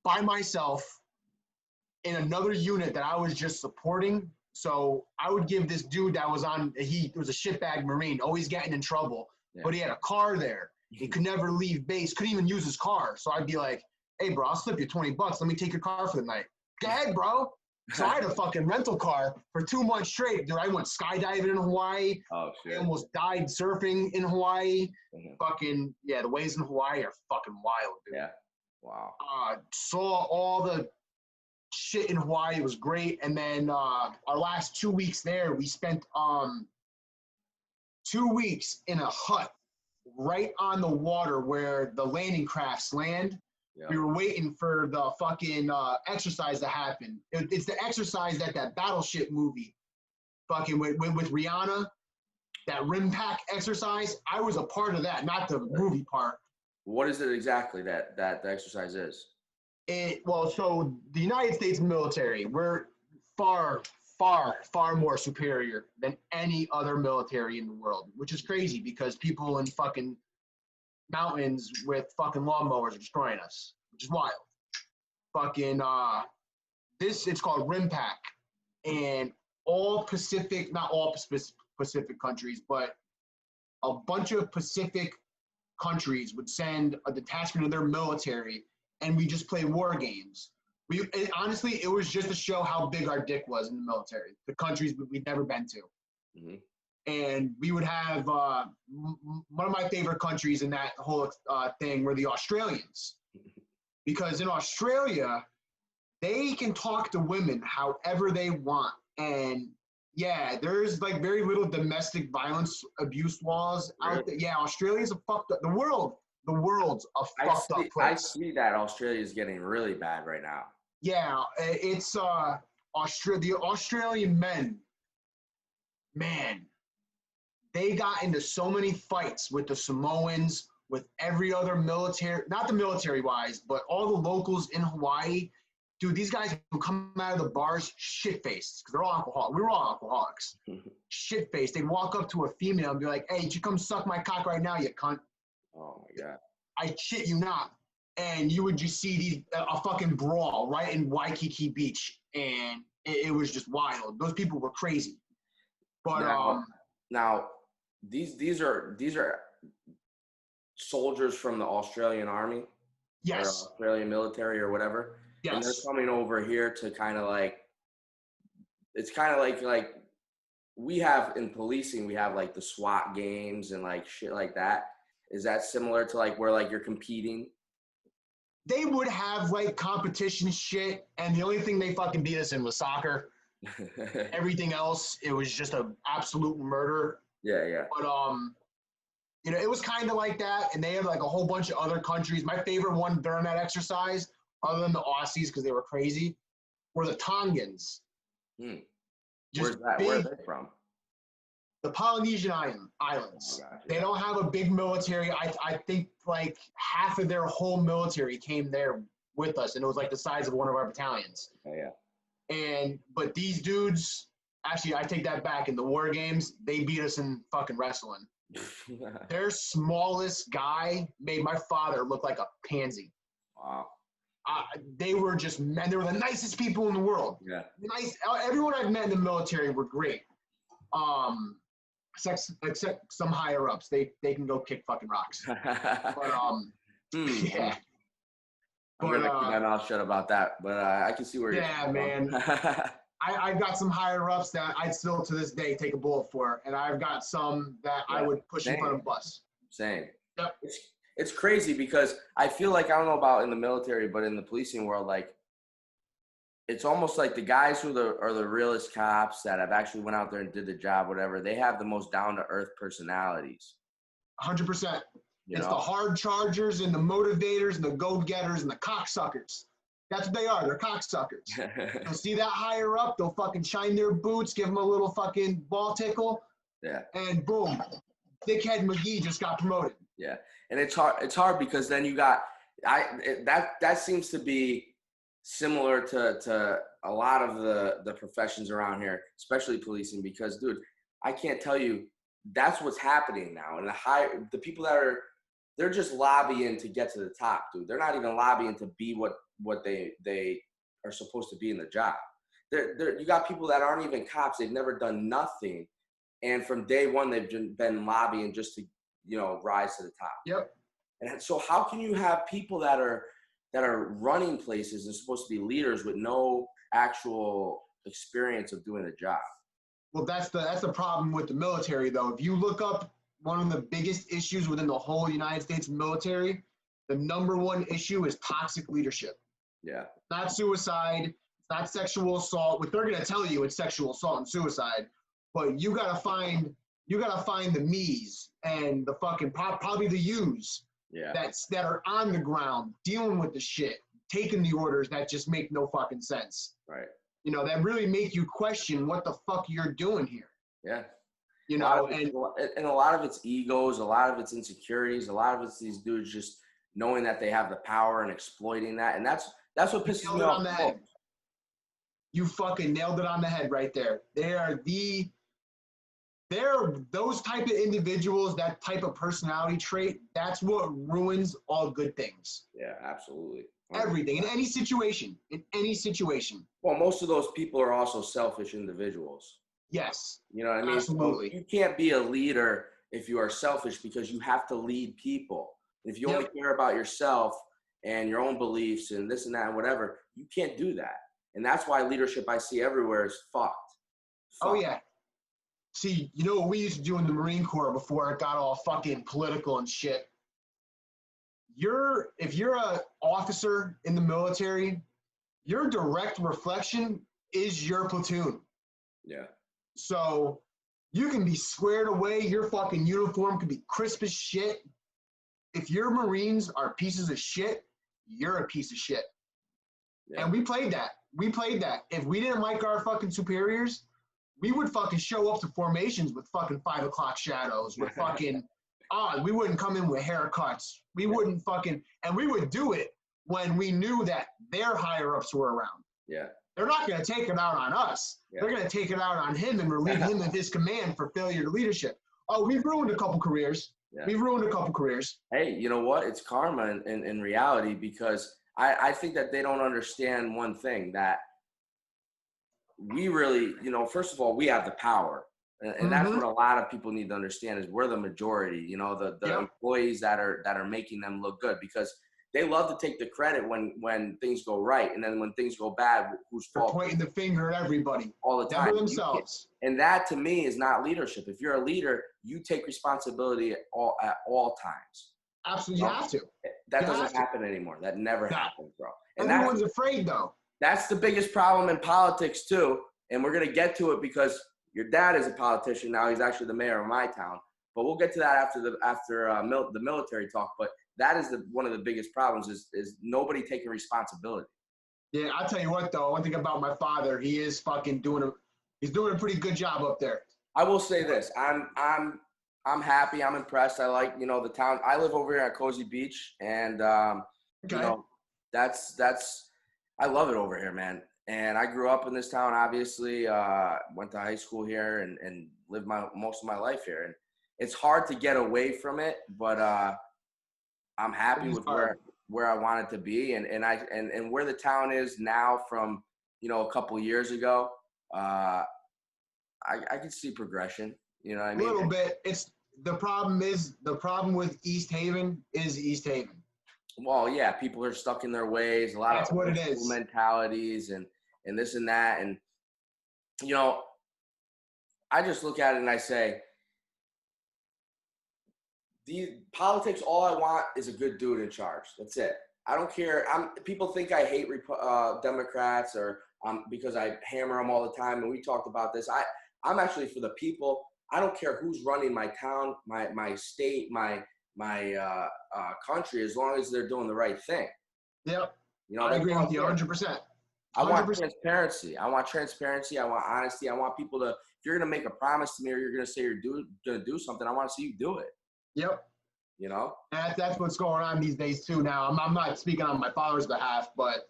by myself in another unit that I was just supporting. So I would give this dude that was he was a shitbag Marine, always getting in trouble, but he had a car there. He could never leave base, couldn't even use his car. So I'd be like, hey, bro, I'll slip you $20. Let me take your car for the night. Go ahead, bro. So I had a fucking rental car for 2 months straight. Dude, I went skydiving in Hawaii. Oh, shit. I almost died surfing in Hawaii. Mm-hmm. Fucking, the waves in Hawaii are fucking wild, dude. Yeah. Wow. Saw all the shit in Hawaii. It was great. And then our last 2 weeks there, we spent 2 weeks in a hut right on the water where the landing crafts land. Yeah. We were waiting for the fucking exercise to happen. It's the exercise that Battleship movie, fucking with Rihanna, that rim pack exercise. I was a part of that, not the movie part. What is it exactly that the exercise is? So the United States military, we're far more superior than any other military in the world, which is crazy because people in fucking mountains with fucking lawnmowers are destroying us, which is wild. Fucking it's called RIMPAC, and all Pacific, not all Pacific countries, but a bunch of Pacific countries would send a detachment of their military, and we just play war games. Honestly, it was just to show how big our dick was in the military, the countries we'd never been to. Mm-hmm. And we would have one of my favorite countries in that whole thing were the Australians. Because in Australia, they can talk to women however they want. And there's like very little domestic violence abuse laws out there. Yeah, Australia's a fucked up. The world's a fucked up place. I see that Australia is getting really bad right now. Yeah, it's the Australian men, man, they got into so many fights with the Samoans, with every other military, not the military wise, but all the locals in Hawaii. dude, these guys who come out of the bars shit-faced because they're all alcoholics. We were all alcoholics. Shit-faced. They'd walk up to a female and be like, hey, you come suck my cock right now, you cunt. Oh, my God. I shit you not. And you would just see a fucking brawl right in Waikiki Beach. And it was just wild. Those people were crazy. But now these are soldiers from the Australian Army, yes, or Australian military or whatever. Yes. And they're coming over here to kind of like, it's kind of like we have in policing, we have like the SWAT games and like shit like that. Is that similar to like where like you're competing? They would have like competition shit, and the only thing they fucking beat us in was soccer. Everything else, it was just an absolute murder. Yeah. But you know, it was kind of like that, and they had like a whole bunch of other countries. My favorite one during that exercise, other than the Aussies because they were crazy, were the Tongans. Where's that? Where are they from? The Polynesian islands. Oh, They don't have a big military. I think like half of their whole military came there with us, and it was like the size of one of our battalions. Oh, yeah. But these dudes, actually, I take that back. In the war games, they beat us in fucking wrestling. Their smallest guy made my father look like a pansy. Wow. They were just men. They were the nicest people in the world. Yeah. Nice. Everyone I've met in the military were great. Except some higher ups. They can go kick fucking rocks. But yeah. I'm gonna keep my mouth shut about that, but I can see where you're man. I've got some higher ups that I'd still to this day take a bullet for, and I've got some that I would push in front of a bus. Same. Yep. It's crazy because I feel like, I don't know about in the military, but in the policing world, like it's almost like the guys who are the realest cops that have actually went out there and did the job, whatever, they have the most down-to-earth personalities. 100%. It's the hard chargers and the motivators and the go-getters and the cocksuckers. That's what they are. They're cocksuckers. They'll see that higher up. They'll fucking shine their boots, give them a little fucking ball tickle. Yeah. And boom, Dickhead McGee just got promoted. Yeah. And it's hard because then you got that seems to be similar to a lot of the professions around here, especially policing, because dude, I can't tell you, that's what's happening now. And the people that they're just lobbying to get to the top, dude. They're not even lobbying to be what they are supposed to be in the job. You got people that aren't even cops. They've never done nothing. And from day one, they've been lobbying just to, rise to the top. Yep. And so how can you have people that are running places and supposed to be leaders with no actual experience of doing the job? Well, that's the problem with the military, though. If you look up one of the biggest issues within the whole United States military, the number one issue is toxic leadership. Yeah. Not suicide. It's not sexual assault. What they're going to tell you, it's sexual assault and suicide. But you got to find the me's and the fucking probably the you's. Yeah. That are on the ground dealing with the shit, taking the orders that just make no fucking sense. Right. That really make you question what the fuck you're doing here. Yeah. And a lot of it's egos, a lot of it's insecurities, a lot of it's these dudes just knowing that they have the power and exploiting that. And that's what pisses me off. You fucking nailed it on the head right there. They're those type of individuals, that type of personality trait, that's what ruins all good things. Yeah, absolutely. 100%. Everything, in any situation. Well, most of those people are also selfish individuals. Yes. You know what I mean? Absolutely. So you can't be a leader if you are selfish, because you have to lead people. If you only care about yourself and your own beliefs and this and that and whatever, you can't do that. And that's why leadership I see everywhere is fucked. Oh, yeah. See, what we used to do in the Marine Corps before it got all fucking political and shit? If you're an officer in the military, your direct reflection is your platoon. Yeah. So you can be squared away. Your fucking uniform can be crisp as shit. If your Marines are pieces of shit, you're a piece of shit. Yeah. And we played that. If we didn't like our fucking superiors, we would fucking show up to formations with fucking 5 o'clock shadows. With fucking we wouldn't come in with haircuts. We wouldn't fucking, and we would do it when we knew that their higher-ups were around. Yeah. They're not going to take it out on us. Yeah. They're going to take it out on him and relieve him of his command for failure to leadership. Oh, we've ruined a couple careers. Yeah. We've ruined a couple careers. Hey, you know what? It's karma in reality, because I think that they don't understand one thing, that we really, first of all, we have the power. And that's what a lot of people need to understand, is we're the majority, the employees that are making them look good, because they love to take the credit when things go right. And then when things go bad, who's fault? They're pointing the finger at everybody. All the time. Never themselves. And that, to me, is not leadership. If you're a leader, you take responsibility at all times. Absolutely, you have to. That doesn't happen anymore. That never happens, bro. And everyone's afraid, though. That's the biggest problem in politics, too. And we're going to get to it, because your dad is a politician now. He's actually the mayor of my town. But we'll get to that after the military talk. But that is one of the biggest problems, is nobody taking responsibility. Yeah, I'll tell you what, though. One thing about my father, he is fucking doing a pretty good job up there. I will say this. I'm happy. I'm impressed. I like, the town. I live over here at Cozy Beach, and that's I love it over here, man. And I grew up in this town, obviously, went to high school here and lived most of my life here. And it's hard to get away from it, but I'm happy with where I want it to be. And where the town is now from, a couple of years ago, I can see progression. You know what I mean? A little bit. The problem with East Haven is East Haven. Well, yeah, people are stuck in their ways. A lot That's of what it is. Mentalities and this and that. And, I just look at it and I say, politics, all I want is a good dude in charge. That's it. I don't care. People think I hate Democrats or because I hammer them all the time. And we talked about this. I'm actually for the people. I don't care who's running my town, my state, my country, as long as they're doing the right thing. Yep. I agree with you 100%. I want transparency. I want honesty. I want people to, if you're going to make a promise to me or you're going to say you're going to do something, I want to see you do it. Yep. And that's what's going on these days too. Now, I'm not speaking on my father's behalf, but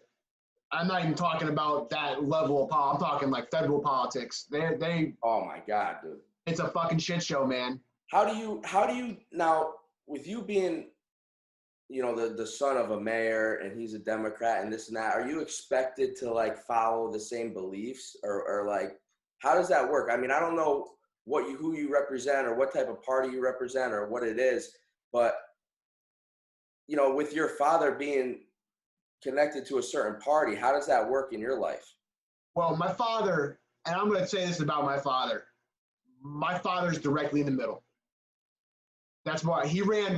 I'm not even talking about that level of politics. I'm talking like federal politics. They. Oh my God, dude. It's a fucking shit show, man. How do you now, with you being, the son of a mayor and he's a Democrat and this and that, are you expected to like follow the same beliefs or like, how does that work? I mean, I don't know who you represent or what type of party you represent or what it is, but with your father being connected to a certain party, how does that work in your life? Well, my father, and I'm going to say this about my father. My father's directly in the middle. That's why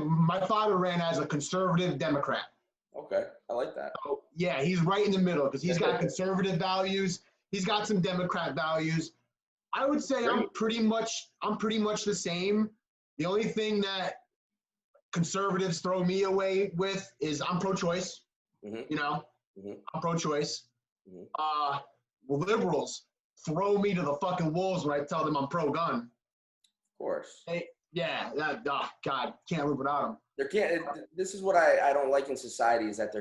my father ran as a conservative Democrat. Okay, I like that. So, yeah, he's right in the middle because he's got conservative values. He's got some Democrat values. I would say I'm pretty much the same. The only thing that conservatives throw me away with is I'm pro-choice. I'm pro-choice. Well, liberals throw me to the fucking wolves when I tell them I'm pro-gun. Of course. God, can't live without them. This is what I don't like in society, is that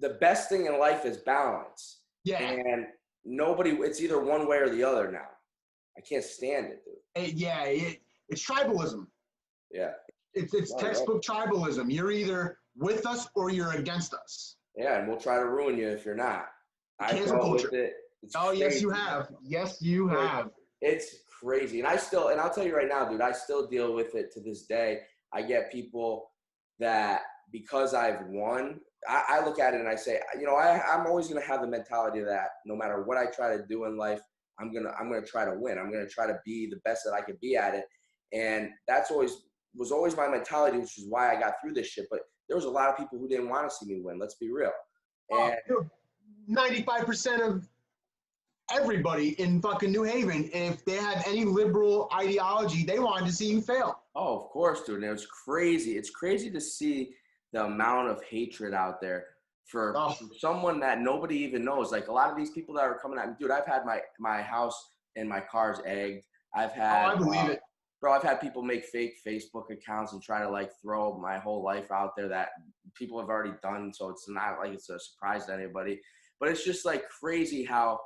the best thing in life is balance. Yeah. And it's either one way or the other now. I can't stand it, dude. It's tribalism. Yeah. It's textbook tribalism. You're either with us or you're against us. Yeah, and we'll try to ruin you if you're not. Cancel culture. Crazy. Yes, you have. Yes, you have. It's crazy. And I'll tell you right now, dude, I still deal with it to this day. I get people that, because I've won, I look at it and I say, I'm always going to have the mentality that no matter what I try to do in life, I'm going to try to win. I'm going to try to be the best that I could be at it. And that's was always my mentality, which is why I got through this shit. But there was a lot of people who didn't want to see me win. Let's be real. And 95% of everybody in fucking New Haven, if they had any liberal ideology, they wanted to see you fail. Oh, of course, dude. And it was crazy. It's crazy to see the amount of hatred out there for someone that nobody even knows. Like a lot of these people that are coming at me, dude, I've had my house and my cars egged. I've had I believe it. Bro, I've had people make fake Facebook accounts and try to like throw my whole life out there that people have already done. So it's not like it's a surprise to anybody. But it's just like crazy how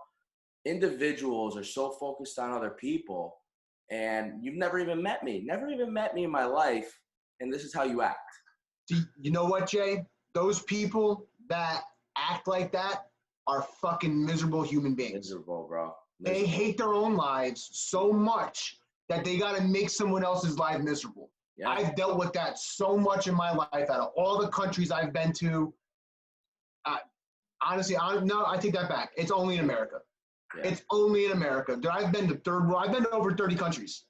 individuals are so focused on other people, and you've never even met me in my life, and this is how you act. You know what, Jay? Those people that act like that are fucking miserable human beings. Miserable, bro. They hate their own lives so much that they got to make someone else's life miserable. Yeah. I've dealt with that so much in my life. Out of all the countries I've been to, honestly, I take that back. It's only in America. Yeah. It's only in America. Dude, I've been to third world. I've been to over 30 countries.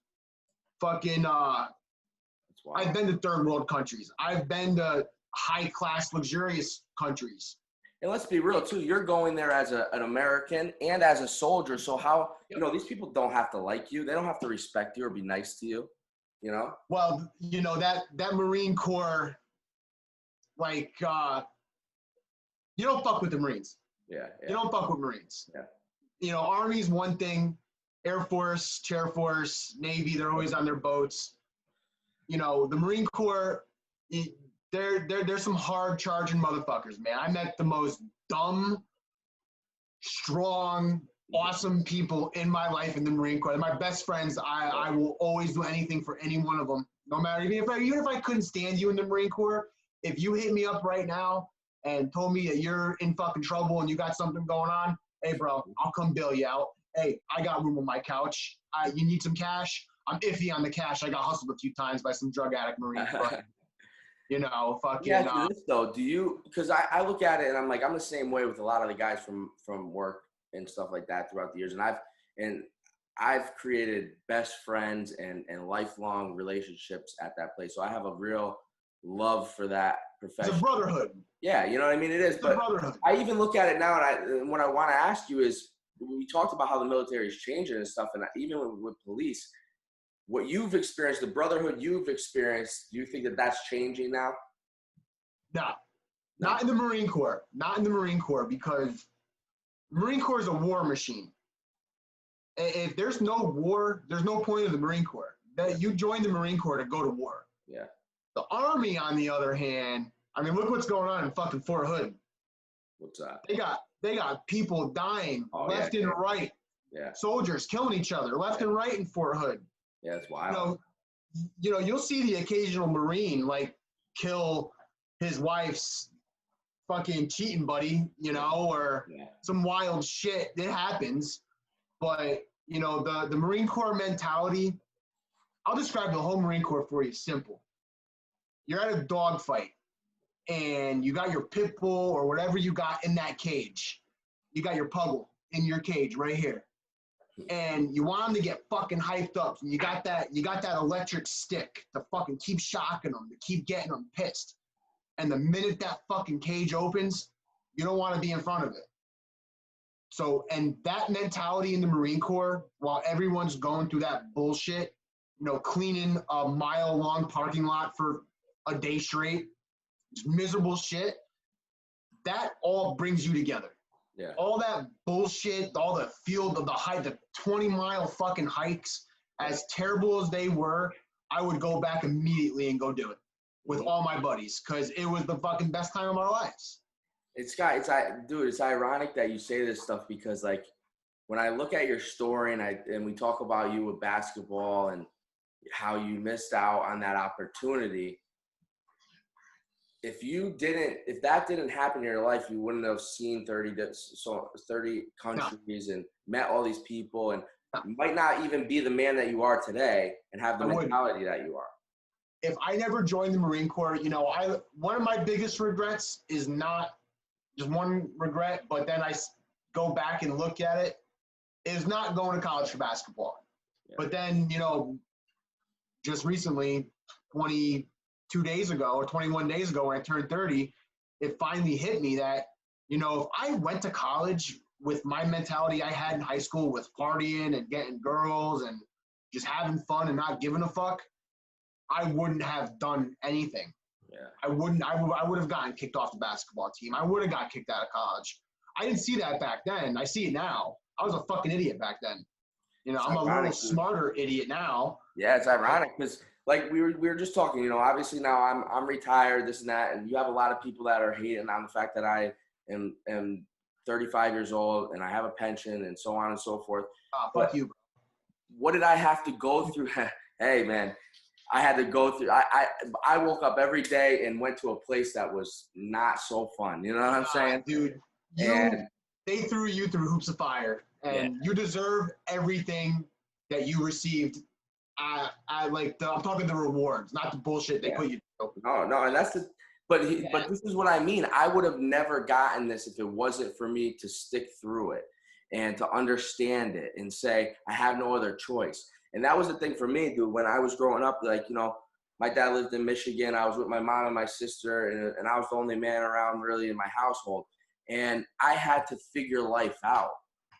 Fucking, I've been to third world countries. I've been to high-class, luxurious countries. And let's be real, too. You're going there as an American and as a soldier. So how, you know, these people don't have to like you. They don't have to respect you or be nice to you, you know? Well, you know, that Marine Corps, like, you don't fuck with the Marines. Yeah. You don't fuck with Marines. Yeah. You know, Army's one thing. Air Force, Chair Force, Navy, they're always on their boats. You know, the Marine Corps, there's some hard charging motherfuckers, man. I met the most dumb, strong, awesome people in my life in the Marine Corps. They're my best friends. I will always do anything for any one of them. No matter, even if I couldn't stand you in the Marine Corps, if you hit me up right now and told me that you're in fucking trouble and you got something going on, hey, bro, I'll come bail you out. Hey, I got room on my couch. You need some cash? I'm iffy on the cash. I got hustled a few times by some drug addict Marines, but you know, fucking. Yeah, this though. Do you? Because I look at it and I'm like, I'm the same way with a lot of the guys from work and stuff like that throughout the years, and I've created best friends and lifelong relationships at that place. So I have a real love for that profession. It's a brotherhood. Yeah, you know what I mean. It is. But I even look at it now, and what I want to ask you is, we talked about how the military is changing and stuff, and even with police. What you've experienced, the brotherhood you've experienced, do you think that that's changing now? No, not in the Marine Corps. Not in the Marine Corps, because the Marine Corps is a war machine. If there's no war, there's no point in the Marine Corps. That you join the Marine Corps to go to war. Yeah. The Army, on the other hand, I mean, look what's going on in fucking Fort Hood. What's that? They got people dying left and right. Yeah. Soldiers killing each other left and right in Fort Hood. Yeah, it's wild. You know, you'll see the occasional Marine like kill his wife's fucking cheating buddy, you know, or some wild shit. It happens. But, you know, the Marine Corps mentality, I'll describe the whole Marine Corps for you simple. You're at a dogfight and you got your pit bull or whatever you got in that cage. You got your puggle in your cage right here. And you want them to get fucking hyped up, and you got that electric stick to fucking keep shocking them, to keep getting them pissed. And the minute that fucking cage opens, you don't want to be in front of it. So, and that mentality in the Marine Corps, while everyone's going through that bullshit, you know, cleaning a mile-long parking lot for a day straight, just miserable shit, that all brings you together. Yeah. All that bullshit, all the field of the hike, the 20-mile fucking hikes, as terrible as they were, I would go back immediately and go do it with all my buddies, because it was the fucking best time of our lives. Dude, it's ironic that you say this stuff, because like when I look at your story and we talk about you with basketball and how you missed out on that opportunity. If that didn't happen in your life, you wouldn't have seen 30 countries and met all these people, and you might not even be the man that you are today and have the mentality that you are. If I never joined the Marine Corps, you know, one of my biggest regrets is not just one regret, but then I go back and look at it, is not going to college for basketball. Yeah. But then, you know, just recently, 22 days ago or 21 days ago when I turned 30, it finally hit me that, you know, if I went to college with my mentality I had in high school with partying and getting girls and just having fun and not giving a fuck, I wouldn't have done anything. Yeah. I would have gotten kicked off the basketball team. I would have got kicked out of college. I didn't see that back then. I see it now. I was a fucking idiot back then. You know, It's I'm a ironic, little dude. smarter idiot now. Yeah, it's ironic because like we were just talking, you know, obviously now I'm retired, this and that, and you have a lot of people that are hating on the fact that I am 35 years old and I have a pension and so on and so forth. Fuck you, bro. What did I have to go through? Hey, man, I had to go through. I woke up every day and went to a place that was not so fun. You know what I'm saying, dude? They threw you through hoops of fire, and you deserve everything that you received. I'm talking the rewards, not the bullshit they put you through. No, and that's the. But this is what I mean. I would have never gotten this if it wasn't for me to stick through it and to understand it and say I have no other choice. And that was the thing for me, dude. When I was growing up, like, you know, my dad lived in Michigan. I was with my mom and my sister, and I was the only man around really in my household. And I had to figure life out.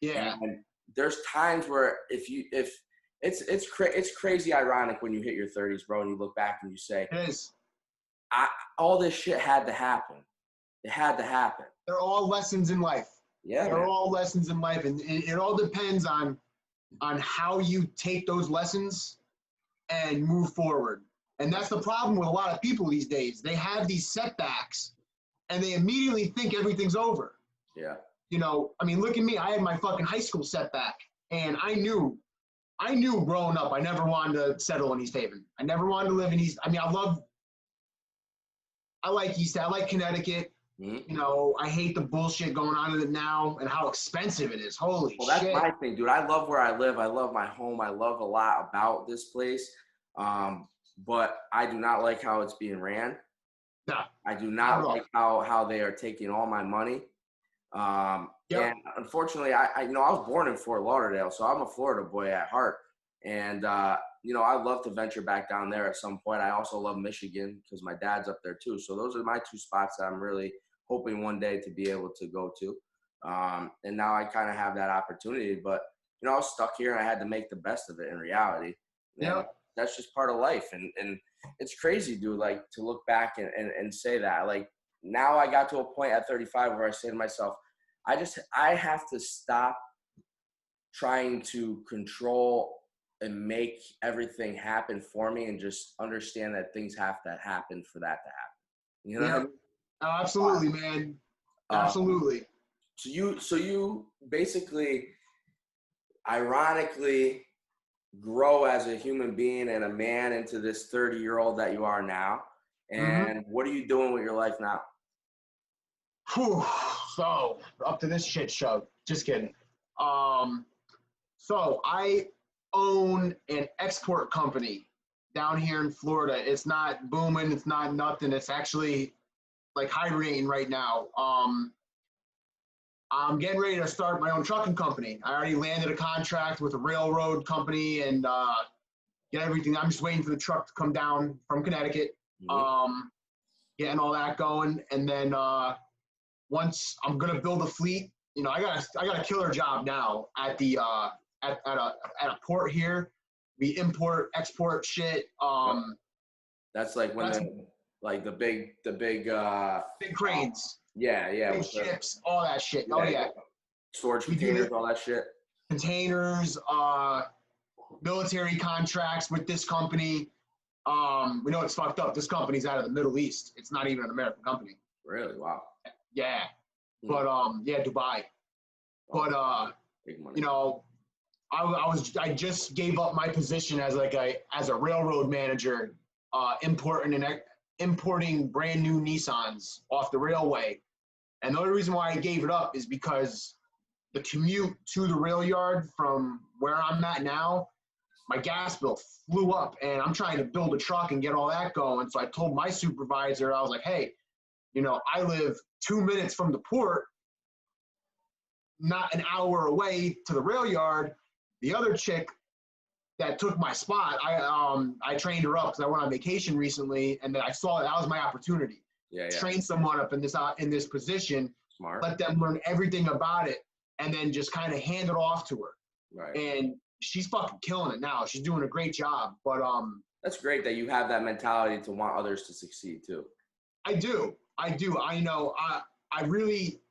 Yeah. And there's times where it's crazy ironic when you hit your 30s, bro, and you look back and you say, It is. all this shit had to happen. It had to happen. They're all lessons in life. Yeah, They're all lessons in life, and it all depends on how you take those lessons and move forward. And that's the problem with a lot of people these days. They have these setbacks, and they immediately think everything's over. Yeah. You know, I mean, look at me. I had my fucking high school setback, and I knew growing up I never wanted to settle in East Haven. I never wanted to live in East. I mean, I like East. I like Connecticut. Mm-hmm. You know, I hate the bullshit going on in it now and how expensive it is. Holy Well, that's shit. my thing, dude. I love where I live. I love my home. I love a lot about this place. But I do not like how it's being ran. No. I do not like how they are taking all my money. And unfortunately, I was born in Fort Lauderdale, so I'm a Florida boy at heart. And, you know, I'd love to venture back down there at some point. I also love Michigan because my dad's up there too. So those are my two spots that I'm really hoping one day to be able to go to. And now I kind of have that opportunity, but, you know, I was stuck here and I had to make the best of it in reality. Yeah. That's just part of life. And it's crazy, dude, like to look back and say that. Like now I got to a point at 35 where I say to myself, I have to stop trying to control and make everything happen for me and just understand that things have to happen for that to happen. You know what I mean? Oh, absolutely, man. Absolutely. So you basically, ironically, grow as a human being and a man into this 30-year-old that you are now. And what are you doing with your life now? Whew. So up to this shit show. Just kidding. So I own an export company down here in Florida. It's not booming. It's not nothing. It's actually like hibernating right now. I'm getting ready to start my own trucking company. I already landed a contract with a railroad company and get everything. I'm just waiting for the truck to come down from Connecticut, getting all that going. And then once I'm gonna build a fleet, you know, I got a killer job now at the at a port here. We import, export shit. That's like when the big cranes. Big ships, all that shit. Storage containers, all that shit. Containers, military contracts with this company. We know it's fucked up. This company's out of the Middle East. It's not even an American company. Really? Wow. Yeah. But Dubai. But big money. You know, I just gave up my position as a railroad manager, importing brand new Nissans off the railway. And the only reason why I gave it up is because the commute to the rail yard from where I'm at now, my gas bill flew up, and I'm trying to build a truck and get all that going. So I told my supervisor, I was like, hey, you know, I live 2 minutes from the port, not an hour away to the rail yard. The other chick that took my spot, I trained her up because I went on vacation recently, and then I saw that was my opportunity. Train someone up in this position, smart. Let them learn everything about it, and then just kind of hand it off to her. Right. And she's fucking killing it now. She's doing a great job. But that's great that you have that mentality to want others to succeed too. I do. I know. I really,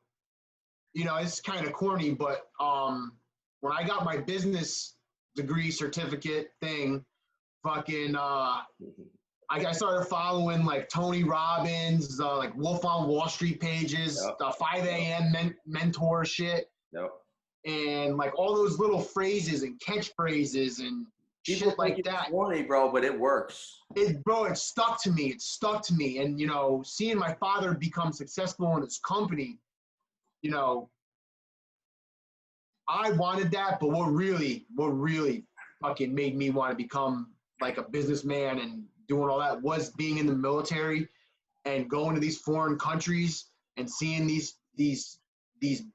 you know, it's kind of corny, but when I got my business degree certificate thing. Fucking, I started following like Tony Robbins, like Wolf on Wall Street pages, Yep. the 5 a.m. mentor shit, Yep. and like all those little phrases and catchphrases and People shit like think that. it's corny, bro, but it works. It stuck to me. It stuck to me. And, you know, seeing my father become successful in his company, you know, I wanted that, but what really fucking made me want to become like a businessman and doing all that was being in the military and going to these foreign countries and seeing these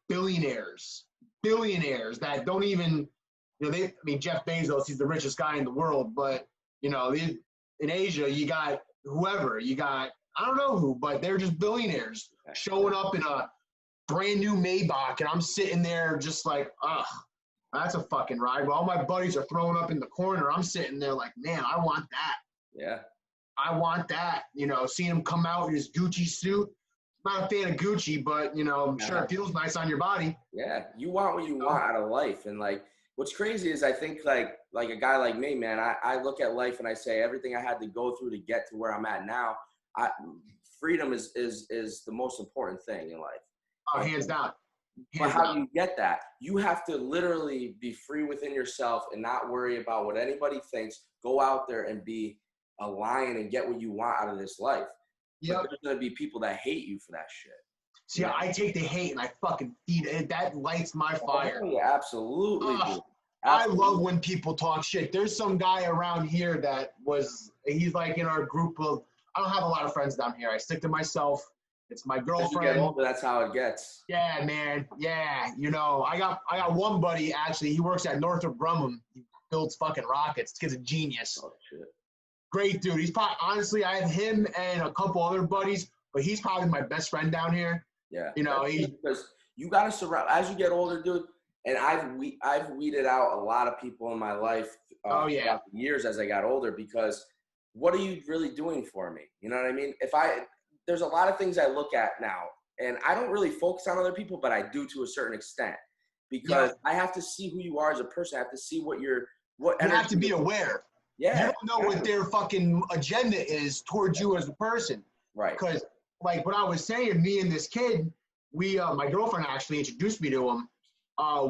billionaires that don't even, you know, Jeff Bezos, he's the richest guy in the world, but, you know, in Asia, you got whoever, I don't know who, but they're just billionaires showing up in a brand new Maybach, and I'm sitting there just like, ugh, that's a fucking ride. While all my buddies are throwing up in the corner, I'm sitting there like, man, I want that. Yeah. I want that. You know, seeing him come out in his Gucci suit. Not a fan of Gucci, but, you know, I'm sure it feels nice on your body. Yeah. You want what you want out of life. And, like, what's crazy is I think, like a guy like me, man, I look at life and I say everything I had to go through to get to where I'm at now, freedom is the most important thing in life. Oh, hands down. But how do you get that? You have to literally be free within yourself and not worry about what anybody thinks. Go out there and be a lion and get what you want out of this life. Yep. But there's going to be people that hate you for that shit. See, yeah. I take the hate and I fucking feed it. That lights my fire. Oh, yeah, absolutely. Absolutely. I love when people talk shit. There's some guy around here that he's like in our group of, I don't have a lot of friends down here. I stick to myself. It's my girlfriend. As you get older, that's how it gets. Yeah, man. Yeah. You know, I got one buddy, actually, he works at Northrop Grumman. He builds fucking rockets. This kid's a genius. Oh, shit. Great dude. He's probably, honestly, I have him and a couple other buddies, but he's probably my best friend down here. Yeah. You know, because you got to surround, as you get older, dude, and I've weeded out a lot of people in my life throughout the years as I got older, because what are you really doing for me? You know what I mean? There's a lot of things I look at now, and I don't really focus on other people, but I do to a certain extent, because I have to see who you are as a person. I have to see what you have to be aware. Yeah. You don't know what their fucking agenda is towards you as a person. Right. Because, like what I was saying, me and this kid, my girlfriend actually introduced me to him.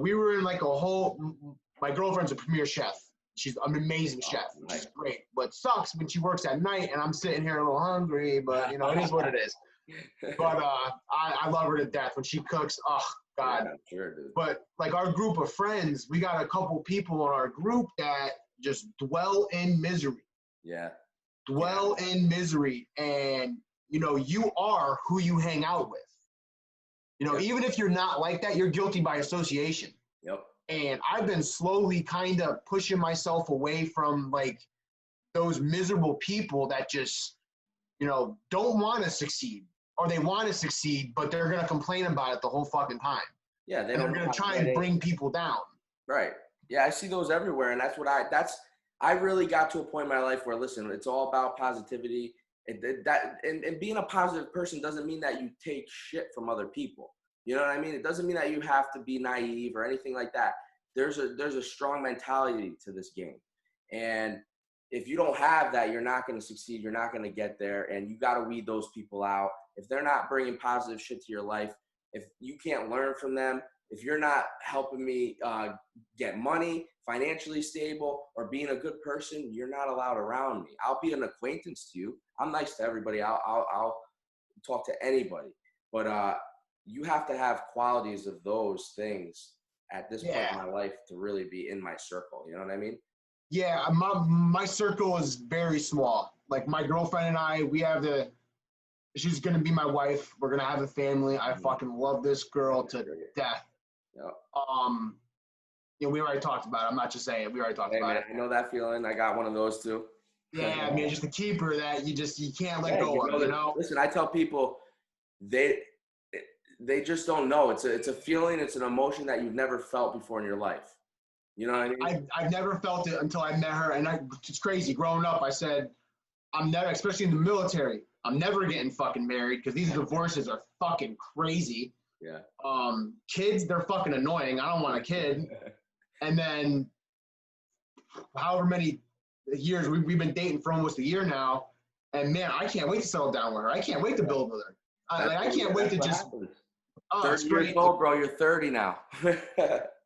We were in like my girlfriend's a premier chef. She's an amazing chef, which is great. But sucks when she works at night and I'm sitting here a little hungry, but, you know, it is what it is. But I love her to death when she cooks. Oh, God. Yeah, sure, dude. But, like, our group of friends, we got a couple people in our group that just dwell in misery. Yeah. Dwell in misery. And, you know, you are who you hang out with. You know, even if you're not like that, you're guilty by association. Yep. And I've been slowly kind of pushing myself away from, like, those miserable people that just, you know, don't want to succeed. Or they want to succeed, but they're going to complain about it the whole fucking time. Yeah, they're going to try and bring people down. Right. Yeah, I see those everywhere, and I really got to a point in my life where, listen, it's all about positivity. And being a positive person doesn't mean that you take shit from other people. You know what I mean? It doesn't mean that you have to be naive or anything like that. There's a strong mentality to this game. And if you don't have that, you're not going to succeed. You're not going to get there. And you got to weed those people out. If they're not bringing positive shit to your life, if you can't learn from them, if you're not helping me get money, financially stable, or being a good person, you're not allowed around me. I'll be an acquaintance to you. I'm nice to everybody. I'll talk to anybody. But you have to have qualities of those things at this point in my life to really be in my circle. You know what I mean? Yeah, my circle is very small. Like, my girlfriend and I, she's going to be my wife. We're going to have a family. I fucking love this girl to death. Yep. You know, we already talked about it. I'm not just saying it. We already talked about it. I know that feeling. I got one of those too. Yeah, I mean, just a keeper that you can't let go of, you know? Listen, I tell people they just don't know. It's a feeling. It's an emotion that you've never felt before in your life. You know what I mean? I've never felt it until I met her. And it's crazy. Growing up, I said, I'm never, especially in the military, I'm never getting fucking married because these divorces are fucking crazy. Yeah. Kids, they're fucking annoying. I don't want a kid. And then however many years we've been dating for almost a year now. And man, I can't wait to settle down with her. I can't wait to build with her. I can't wait to just. 30 years old, bro. You're 30 now.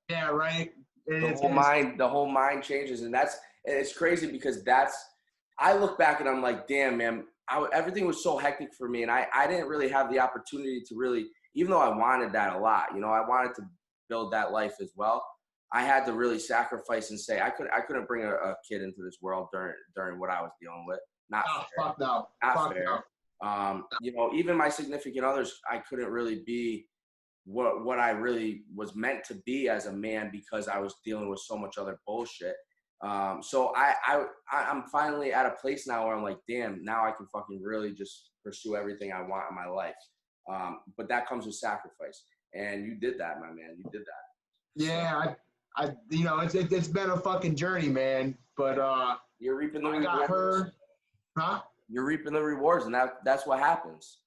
Yeah, right. The whole mind changes, and it's crazy because I look back and I'm like, damn, man, everything was so hectic for me, and I didn't really have the opportunity to really, even though I wanted that a lot, you know, I wanted to build that life as well. I had to really sacrifice and say I couldn't bring a kid into this world during what I was dealing with. Not fair. Fuck no. Not fuck fair. No. You know, even my significant others, I couldn't really be what I really was meant to be as a man because I was dealing with so much other bullshit. So I'm finally at a place now where I'm like, damn, now I can fucking really just pursue everything I want in my life. But that comes with sacrifice, and you did that, my man. You did that. Yeah, I you know, it's been a fucking journey, man. But you're reaping the rewards. I got her, huh? You're reaping the rewards, and that's what happens.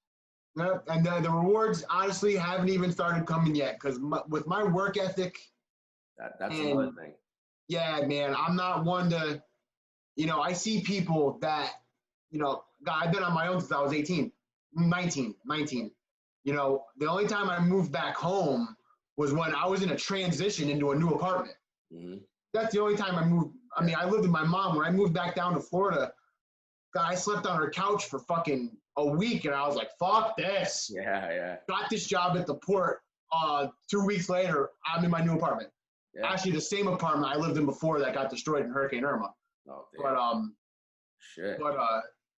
No, and the rewards honestly haven't even started coming yet because with my work ethic. That's another thing. Yeah, man, I'm not one to, you know, I see people that, you know, I've been on my own since I was 19. You know, the only time I moved back home was when I was in a transition into a new apartment. Mm-hmm. That's the only time I moved. I mean, I lived with my mom. When I moved back down to Florida, I slept on her couch for fucking a week, and I was like, fuck this. Yeah. Got this job at the port. 2 weeks later, I'm in my new apartment. Yeah. Actually, the same apartment I lived in before that got destroyed in Hurricane Irma. Oh, damn. Shit. But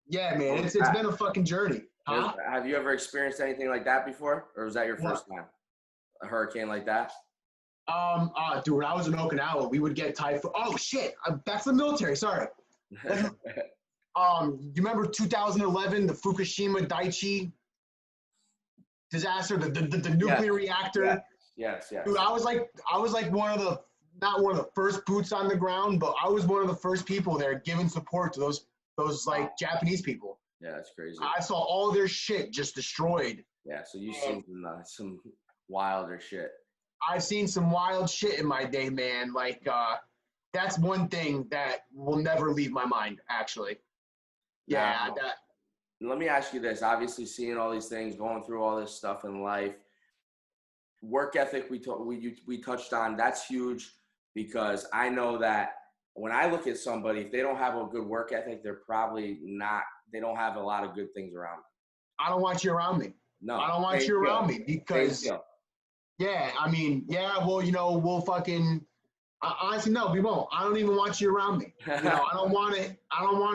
yeah, man, it's been a fucking journey. Huh? Have you ever experienced anything like that before, or was that your first time? A hurricane like that? Dude, when I was in Okinawa, we would get typhoon. Oh shit, that's the military. Sorry. You remember 2011, the Fukushima Daiichi disaster, the nuclear reactor? Yes. Dude, I was like not one of the first boots on the ground, but I was one of the first people there giving support to those like Japanese people. Yeah, that's crazy. I saw all their shit just destroyed. Yeah, so you've seen some wilder shit. I've seen some wild shit in my day, man. Like, that's one thing that will never leave my mind, actually. Yeah. Let me ask you this. Obviously, seeing all these things, going through all this stuff in life, work ethic we touched on, that's huge because I know that when I look at somebody, if they don't have a good work ethic, they don't have a lot of good things around them. I don't want you around me. No. I don't want you around me because, yeah, I mean, yeah, well, you know, we'll fucking, honestly, no, we won't. I don't even want you around me. You know, I don't want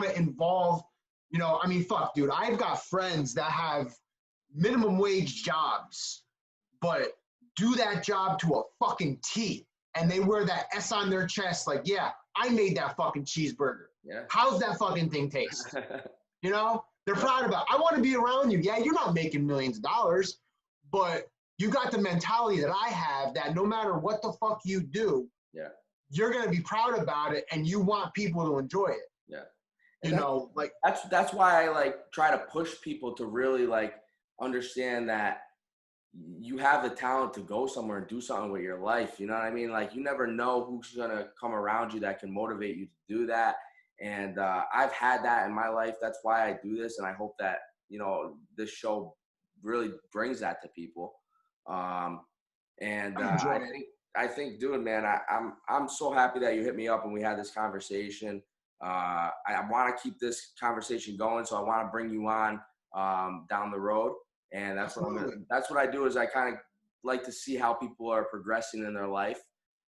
to involve, you know, I mean, fuck, dude, I've got friends that have minimum wage jobs, but do that job to a fucking T. And they wear that S on their chest like, yeah, I made that fucking cheeseburger. Yeah. How's that fucking thing taste? You know? They're proud about it. I want to be around you. Yeah, you're not making millions of dollars, but you got the mentality that I have that no matter what the fuck you do, you're going to be proud about it and you want people to enjoy it. Yeah. You know, like that's why I like try to push people to really like understand that you have the talent to go somewhere and do something with your life. You know what I mean? Like you never know who's going to come around you that can motivate you to do that. And I've had that in my life. That's why I do this. And I hope that, you know, this show really brings that to people. I think, dude, man, I'm so happy that you hit me up and we had this conversation. I want to keep this conversation going. So I want to bring you on down the road. And that's what I do is I kind of like to see how people are progressing in their life.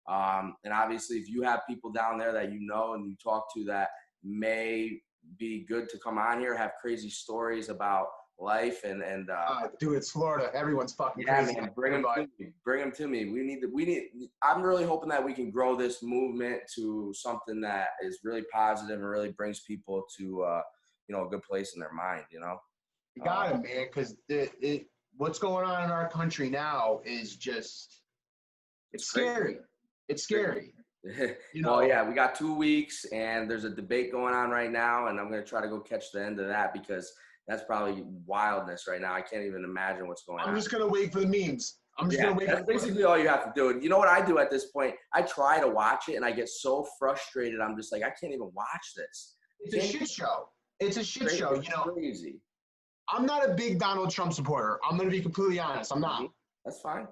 And obviously if you have people down there that you know and you talk to that may be good to come on here, have crazy stories about life and dude, it's Florida. Everyone's fucking crazy. Man, bring them to me. We need I'm really hoping that we can grow this movement to something that is really positive and really brings people to you know, a good place in their mind, you know. You got it, man, because what's going on in our country now is just it's scary. It's scary. You know? Well, yeah, we got 2 weeks, and there's a debate going on right now, and I'm going to try to go catch the end of that because that's probably wildness right now. I can't even imagine what's going on. I'm just going to wait for the memes. I'm just gonna wait. That's basically all you have to do. And you know what I do at this point? I try to watch it, and I get so frustrated. I'm just like, I can't even watch this. It's a shit show. It's a shit show. You know, crazy. I'm not a big Donald Trump supporter. I'm gonna be completely honest. I'm not. That's fine.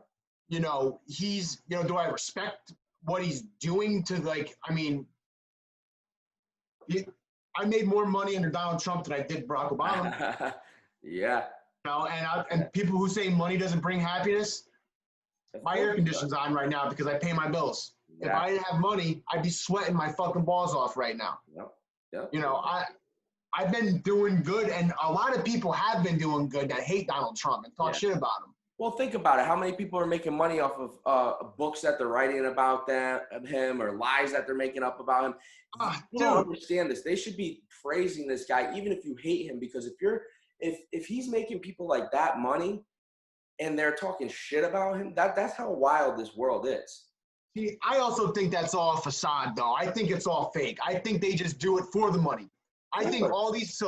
You know, he's. You know, do I respect what he's doing to like? I mean, I made more money under Donald Trump than I did Barack Obama. Yeah. You know, and people who say money doesn't bring happiness. My air conditioning's on right now because I pay my bills. Yeah. If I didn't have money, I'd be sweating my fucking balls off right now. Yep. You know, I've been doing good, and a lot of people have been doing good that hate Donald Trump and talk shit about him. Well, think about it. How many people are making money off of books that they're writing about him or lies that they're making up about him? People don't understand this. They should be praising this guy, even if you hate him, because if he's making people like that money and they're talking shit about him, that's how wild this world is. See, I also think that's all facade, though. I think it's all fake. I think they just do it for the money. I think all these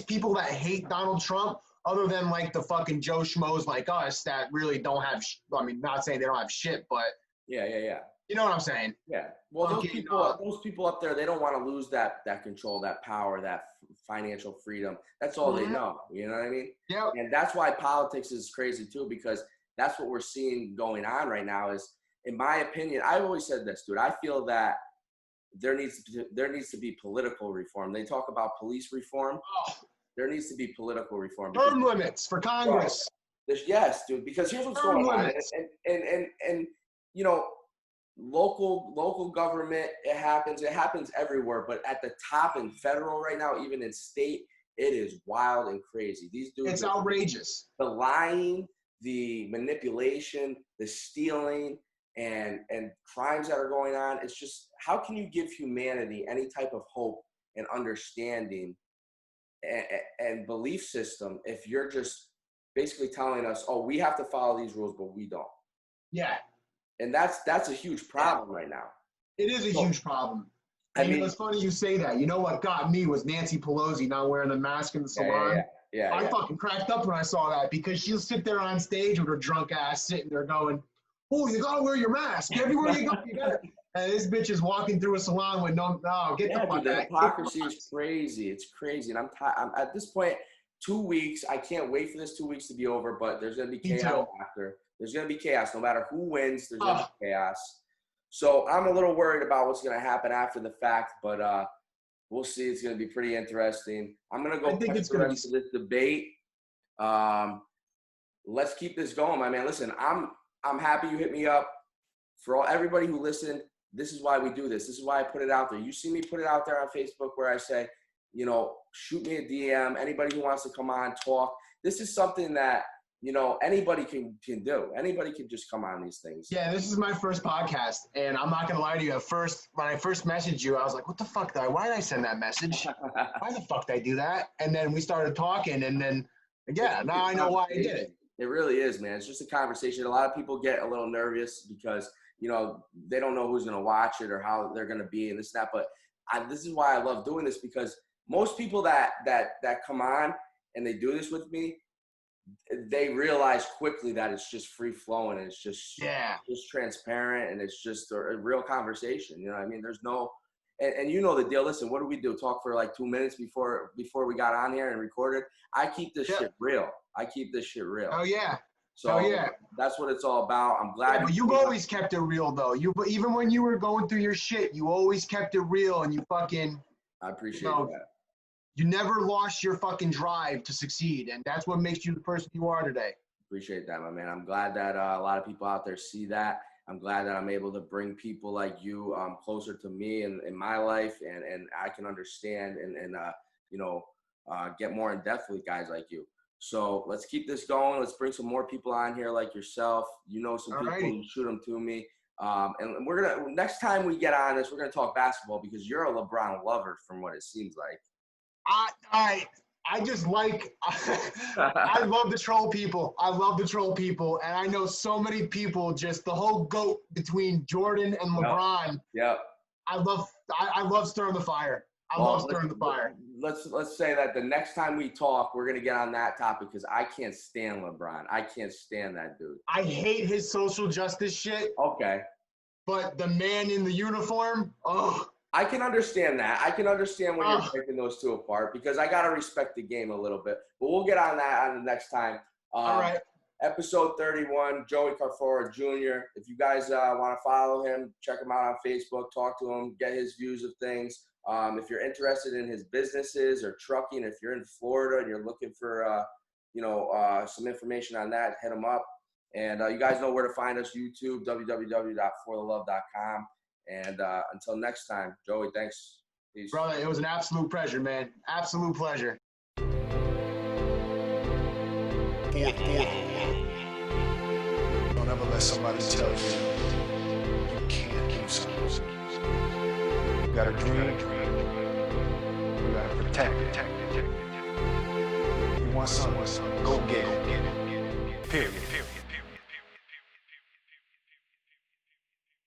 people that hate Donald Trump, other than like the fucking Joe Schmoes like us that really don't have, not saying they don't have shit, but yeah. You know what I'm saying? Yeah. Well, those people up there, they don't want to lose that control, that power, that financial freedom. That's all they know. You know what I mean? Yeah. And that's why politics is crazy too, because that's what we're seeing going on right now. Is, in my opinion, I've always said this, dude. I feel that there needs to be political reform. They talk about police reform. Oh. There needs to be political reform. Term limits for Congress. Yes, dude. Because here's what's going on, and you know, local government, it happens everywhere. But at the top in federal right now, even in state, it is wild and crazy. These dudes, it's outrageous. The lying, the manipulation, the stealing, and crimes that are going on. It's just, how can you give humanity any type of hope and understanding and belief system if you're just basically telling us, oh, we have to follow these rules, but we don't? Yeah. And that's a huge problem right now. It is a huge problem. I mean, it's funny you say that. You know what got me was Nancy Pelosi not wearing the mask in the salon. I fucking cracked up when I saw that, because she'll sit there on stage with her drunk ass sitting there going, oh, you gotta wear your mask everywhere you go. You gotta. And this bitch is walking through a salon with no, get the fuck out. The hypocrisy is crazy. It's crazy. And I'm at this point, 2 weeks. I can't wait for this 2 weeks to be over, but there's going to be chaos after. There's going to be chaos. No matter who wins, there's going to be chaos. So I'm a little worried about what's going to happen after the fact, but we'll see. It's going to be pretty interesting. I'm going to go to this debate. Let's keep this going, my man. Listen, I'm happy you hit me up. For everybody who listened, this is why we do this. This is why I put it out there. You see me put it out there on Facebook where I say, you know, shoot me a DM. Anybody who wants to come on, talk. This is something that, you know, anybody can do. Anybody can just come on these things. Yeah, this is my first podcast, and I'm not going to lie to you. At first, when I first messaged you, I was like, what the fuck? Why did I send that message? Why the fuck did I do that? And then we started talking, and then, now I know why I did it. It really is, man. It's just a conversation. A lot of people get a little nervous because, you know, they don't know who's going to watch it or how they're going to be and this, that. But this is why I love doing this, because most people that come on and they do this with me, they realize quickly that it's just free flowing and it's just transparent and it's just a real conversation. You know what I mean? There's no, and you know the deal. Listen, what do we do? Talk for like 2 minutes before we got on here and recorded. I keep this shit real. Oh yeah. So that's what it's all about. I'm glad. But you've always kept it real, though. Even when you were going through your shit, you always kept it real, and you fucking. I appreciate that. You never lost your fucking drive to succeed, and that's what makes you the person you are today. Appreciate that, my man. I'm glad that a lot of people out there see that. I'm glad that I'm able to bring people like you closer to me and in my life, and I can understand and get more in depth with guys like you. So let's keep this going. Let's bring some more people on here like yourself. You know some people, you shoot them to me. And we're going to, next time we get on this, we're going to talk basketball, because you're a LeBron lover from what it seems like. I just like, I love to troll people. And I know so many people, just the whole GOAT between Jordan and LeBron. Yep. I love stirring the fire. I love stirring the fire. Let's say that the next time we talk, we're gonna get on that topic because I can't stand LeBron. I can't stand that dude. I hate his social justice shit. Okay. But the man in the uniform, oh. I can understand that. I can understand when you're taking those two apart because I gotta respect the game a little bit. But we'll get on that on the next time. All right. Episode 31, Joey Carfora Jr. If you guys want to follow him, check him out on Facebook, talk to him, get his views of things. If you're interested in his businesses or trucking, if you're in Florida and you're looking for, some information on that, hit him up. And you guys know where to find us, YouTube, www.forthelove.com. And until next time, Joey, thanks. Peace. Brother, it was an absolute pleasure, man. Absolute pleasure. Don't ever let somebody tell you you can't do something. You got a dream. You got to protect it. You want something, go get it. Period.